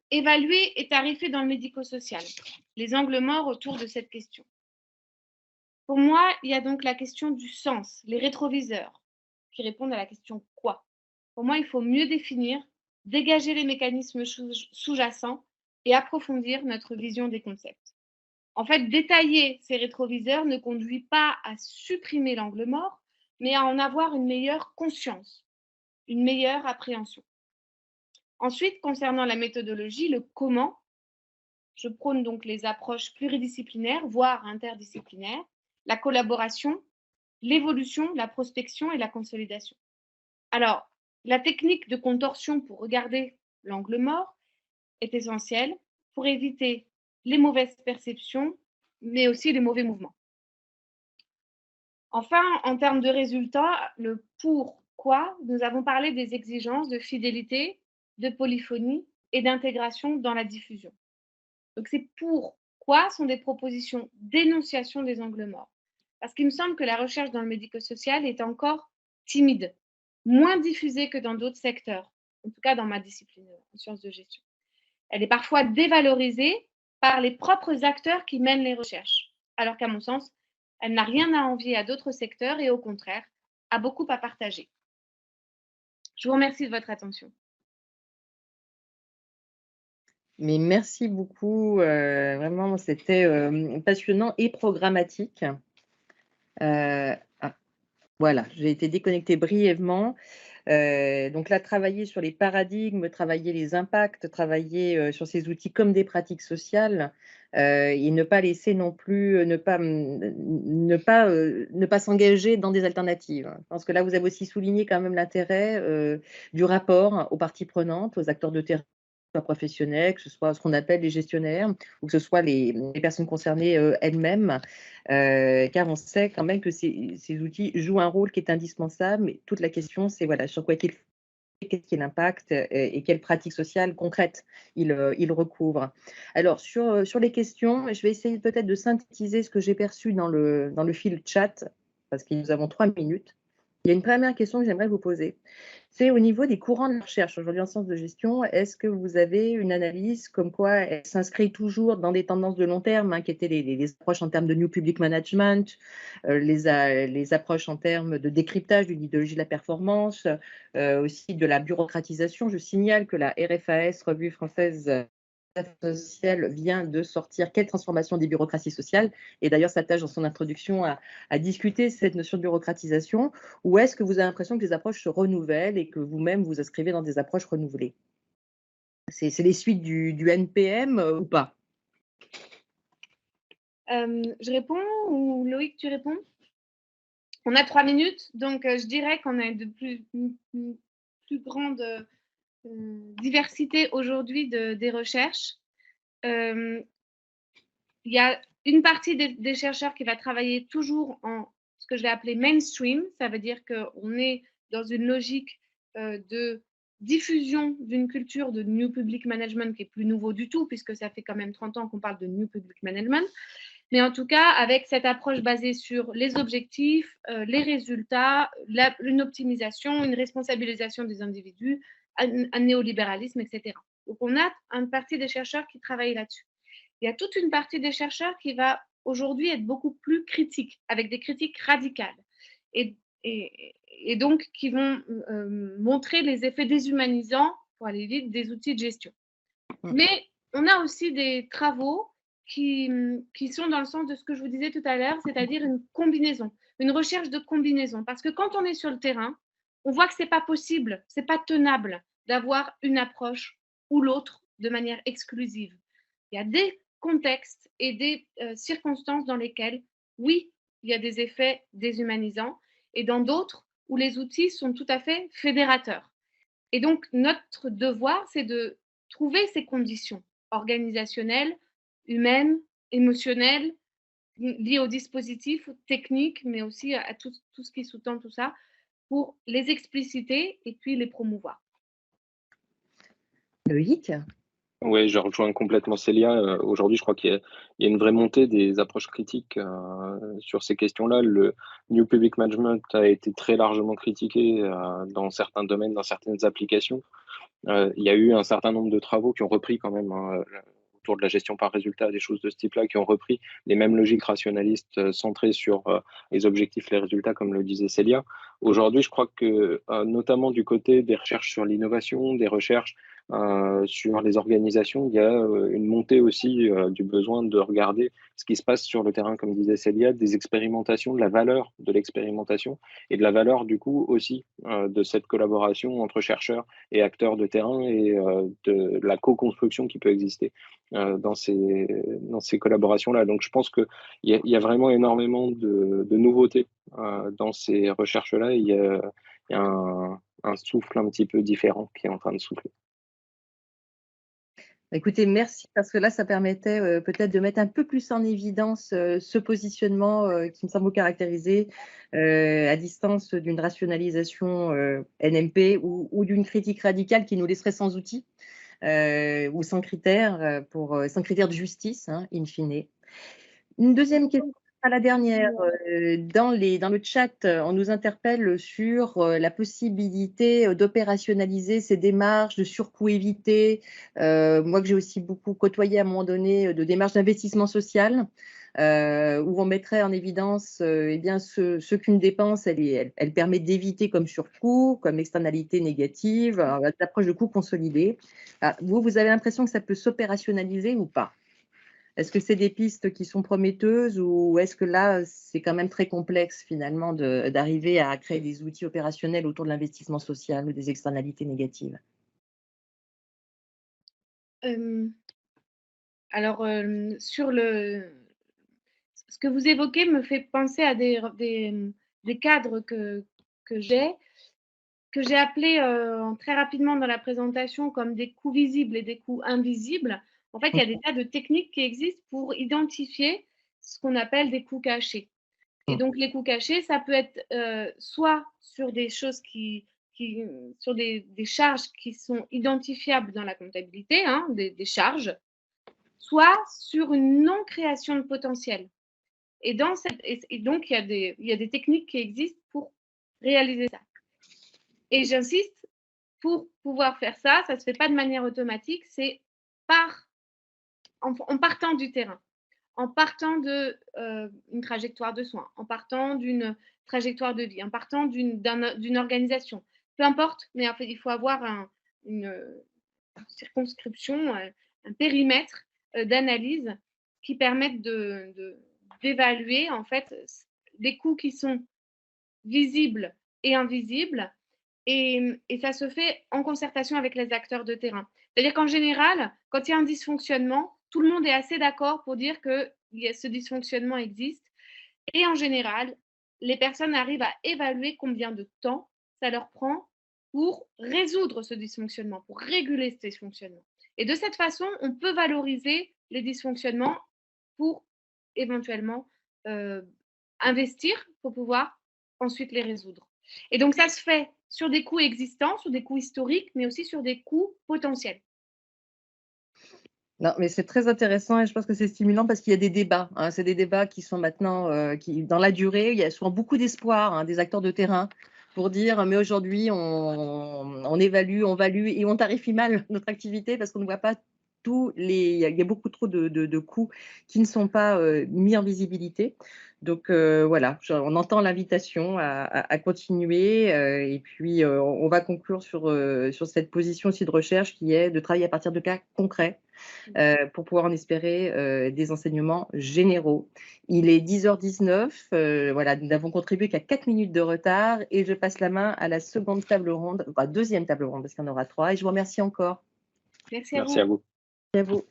évaluer et tarifer dans le médico-social, les angles morts autour de cette question. Pour moi, il y a donc la question du sens, les rétroviseurs, qui répondent à la question quoi. Pour moi, il faut mieux définir, dégager les mécanismes sous-jacents et approfondir notre vision des concepts. En fait, détailler ces rétroviseurs ne conduit pas à supprimer l'angle mort, mais à en avoir une meilleure conscience, une meilleure appréhension. Ensuite, concernant la méthodologie, le comment, je prône donc les approches pluridisciplinaires, voire interdisciplinaires, la collaboration, l'évolution, la prospection et la consolidation. Alors, la technique de contorsion pour regarder l'angle mort est essentielle pour éviter les mauvaises perceptions, mais aussi les mauvais mouvements. Enfin, en termes de résultats, le pourquoi, nous avons parlé des exigences de fidélité, de polyphonie et d'intégration dans la diffusion. Donc, ces pourquoi sont des propositions d'énonciation des angles morts. Parce qu'il me semble que la recherche dans le médico-social est encore timide, moins diffusée que dans d'autres secteurs, en tout cas dans ma discipline en sciences de gestion. Elle est parfois dévalorisée par les propres acteurs qui mènent les recherches, alors qu'à mon sens, elle n'a rien à envier à d'autres secteurs et au contraire, a beaucoup à partager. Je vous remercie de votre attention. Mais merci beaucoup, vraiment, c'était passionnant et programmatique. Voilà, j'ai été déconnectée brièvement. Donc là, travailler sur les paradigmes, travailler les impacts, travailler sur ces outils comme des pratiques sociales et ne pas laisser non plus, ne pas s'engager dans des alternatives. Je pense que là, vous avez aussi souligné quand même l'intérêt du rapport aux parties prenantes, aux acteurs de terrain, professionnels, que ce soit ce qu'on appelle les gestionnaires ou que ce soit les personnes concernées elles-mêmes, car on sait quand même que ces outils jouent un rôle qui est indispensable. Mais toute la question, c'est voilà, sur quoi qu'est-ce qui est l'impact et quelles pratiques sociales concrètes il recouvre. Alors, sur les questions, je vais essayer peut-être de synthétiser ce que j'ai perçu dans le fil chat, parce que nous avons 3 minutes. Il y a une première question que j'aimerais vous poser. C'est au niveau des courants de la recherche aujourd'hui en sciences de gestion. Est-ce que vous avez une analyse comme quoi elle s'inscrit toujours dans des tendances de long terme, qui étaient les approches en termes de New Public Management, les approches en termes de décryptage d'une idéologie de la performance, aussi de la bureaucratisation? Je signale que la RFAS, Revue française sociale, vient de sortir Quelle transformation des bureaucraties sociales, et d'ailleurs s'attache dans son introduction à discuter cette notion de bureaucratisation. Ou est-ce que vous avez l'impression que les approches se renouvellent et que vous-même vous inscrivez dans des approches renouvelées? C'est les suites du NPM ou pas? Je réponds ou Loïc, tu réponds? On a 3 minutes, donc je dirais qu'on a une plus grande diversité aujourd'hui des recherches. Il y a une partie des chercheurs qui va travailler toujours en ce que je vais appeler mainstream. Ça veut dire qu'on est dans une logique de diffusion d'une culture de New Public Management qui est plus nouveau du tout, puisque ça fait quand même 30 ans qu'on parle de New Public Management. Mais en tout cas, avec cette approche basée sur les objectifs, les résultats, une optimisation, une responsabilisation des individus, un néolibéralisme, etc. Donc, on a une partie des chercheurs qui travaillent là-dessus. Il y a toute une partie des chercheurs qui va aujourd'hui être beaucoup plus critique, avec des critiques radicales, et donc qui vont montrer les effets déshumanisants, pour aller vite, des outils de gestion. Mais on a aussi des travaux qui sont dans le sens de ce que je vous disais tout à l'heure, c'est-à-dire une combinaison, une recherche de combinaison. Parce que quand on est sur le terrain, on voit que ce n'est pas possible, ce n'est pas tenable d'avoir une approche ou l'autre de manière exclusive. Il y a des contextes et des circonstances dans lesquelles, oui, il y a des effets déshumanisants, et dans d'autres où les outils sont tout à fait fédérateurs. Et donc, notre devoir, c'est de trouver ces conditions organisationnelles, humaines, émotionnelles, liées aux dispositifs techniques, mais aussi à tout ce qui sous-tend tout ça, pour les expliciter et puis les promouvoir. Loïc? Oui, je rejoins complètement Célia. Aujourd'hui, je crois qu'il y a une vraie montée des approches critiques sur ces questions-là. Le New Public Management a été très largement critiqué dans certains domaines, dans certaines applications. Il y a eu un certain nombre de travaux qui ont repris quand même autour de la gestion par résultat, des choses de ce type-là, qui ont repris les mêmes logiques rationalistes centrées sur les objectifs, les résultats, comme le disait Célia. Aujourd'hui, je crois que, notamment du côté des recherches sur l'innovation, des recherches sur les organisations, il y a une montée aussi du besoin de regarder ce qui se passe sur le terrain, comme disait Célia, des expérimentations, de la valeur de l'expérimentation et de la valeur du coup aussi de cette collaboration entre chercheurs et acteurs de terrain et de la co-construction qui peut exister dans ces collaborations-là. Donc je pense qu'il y a vraiment énormément de nouveautés dans ces recherches-là. Il y a un souffle un petit peu différent qui est en train de souffler. Écoutez, merci, parce que là, ça permettait peut-être de mettre un peu plus en évidence ce positionnement qui me semble caractérisé à distance d'une rationalisation NMP ou d'une critique radicale qui nous laisserait sans outils ou sans critères, sans critères de justice, hein, in fine. Une deuxième question, à la dernière. Dans le chat, on nous interpelle sur la possibilité d'opérationnaliser ces démarches de surcoût évité. Moi, que j'ai aussi beaucoup côtoyé à un moment donné de démarches d'investissement social, où on mettrait en évidence eh bien, ce qu'une dépense, elle permet d'éviter comme surcoût, comme externalité négative, l'approche de coût consolidé. Vous avez l'impression que ça peut s'opérationnaliser ou pas? Est-ce que c'est des pistes qui sont prometteuses ou est-ce que là, c'est quand même très complexe finalement d'arriver à créer des outils opérationnels autour de l'investissement social ou des externalités négatives? Alors, sur ce que vous évoquez me fait penser à des cadres que j'ai appelés très rapidement dans la présentation comme des coûts visibles et des coûts invisibles. En fait, il y a des tas de techniques qui existent pour identifier ce qu'on appelle des coûts cachés. Et donc, les coûts cachés, ça peut être soit sur des choses sur des charges qui sont identifiables dans la comptabilité, hein, des charges, soit sur une non-création de potentiel. Et donc, il y a des techniques qui existent pour réaliser ça. Et j'insiste, pour pouvoir faire ça, ça ne se fait pas de manière automatique, c'est en partant du terrain, en partant d'une trajectoire de soins, en partant d'une trajectoire de vie, en partant d'une organisation. Peu importe, mais en fait, il faut avoir une circonscription, un périmètre d'analyse qui permettent d'évaluer en fait des coûts qui sont visibles et invisibles. Et ça se fait en concertation avec les acteurs de terrain. C'est-à-dire qu'en général, quand il y a un dysfonctionnement, tout le monde est assez d'accord pour dire que ce dysfonctionnement existe. Et en général, les personnes arrivent à évaluer combien de temps ça leur prend pour résoudre ce dysfonctionnement, pour réguler ce dysfonctionnement. Et de cette façon, on peut valoriser les dysfonctionnements pour éventuellement investir pour pouvoir ensuite les résoudre. Et donc, ça se fait sur des coûts existants, sur des coûts historiques, mais aussi sur des coûts potentiels. Non, mais c'est très intéressant et je pense que c'est stimulant parce qu'il y a des débats. Hein, c'est des débats qui sont maintenant dans la durée. Il y a souvent beaucoup d'espoir, hein, des acteurs de terrain pour dire mais aujourd'hui on évalue, on value et on tarifie mal notre activité parce qu'on ne voit pas il y a beaucoup trop de coûts qui ne sont pas mis en visibilité. Donc voilà, on entend l'invitation à continuer et puis on va conclure sur cette position aussi de recherche qui est de travailler à partir de cas concrets pour pouvoir en espérer des enseignements généraux. Il est 10h19, voilà, nous n'avons contribué qu'à 4 minutes de retard et je passe la main à la seconde table ronde, enfin deuxième table ronde parce qu'il y en aura 3 et je vous remercie encore. Merci à vous. Merci à vous. Merci à vous.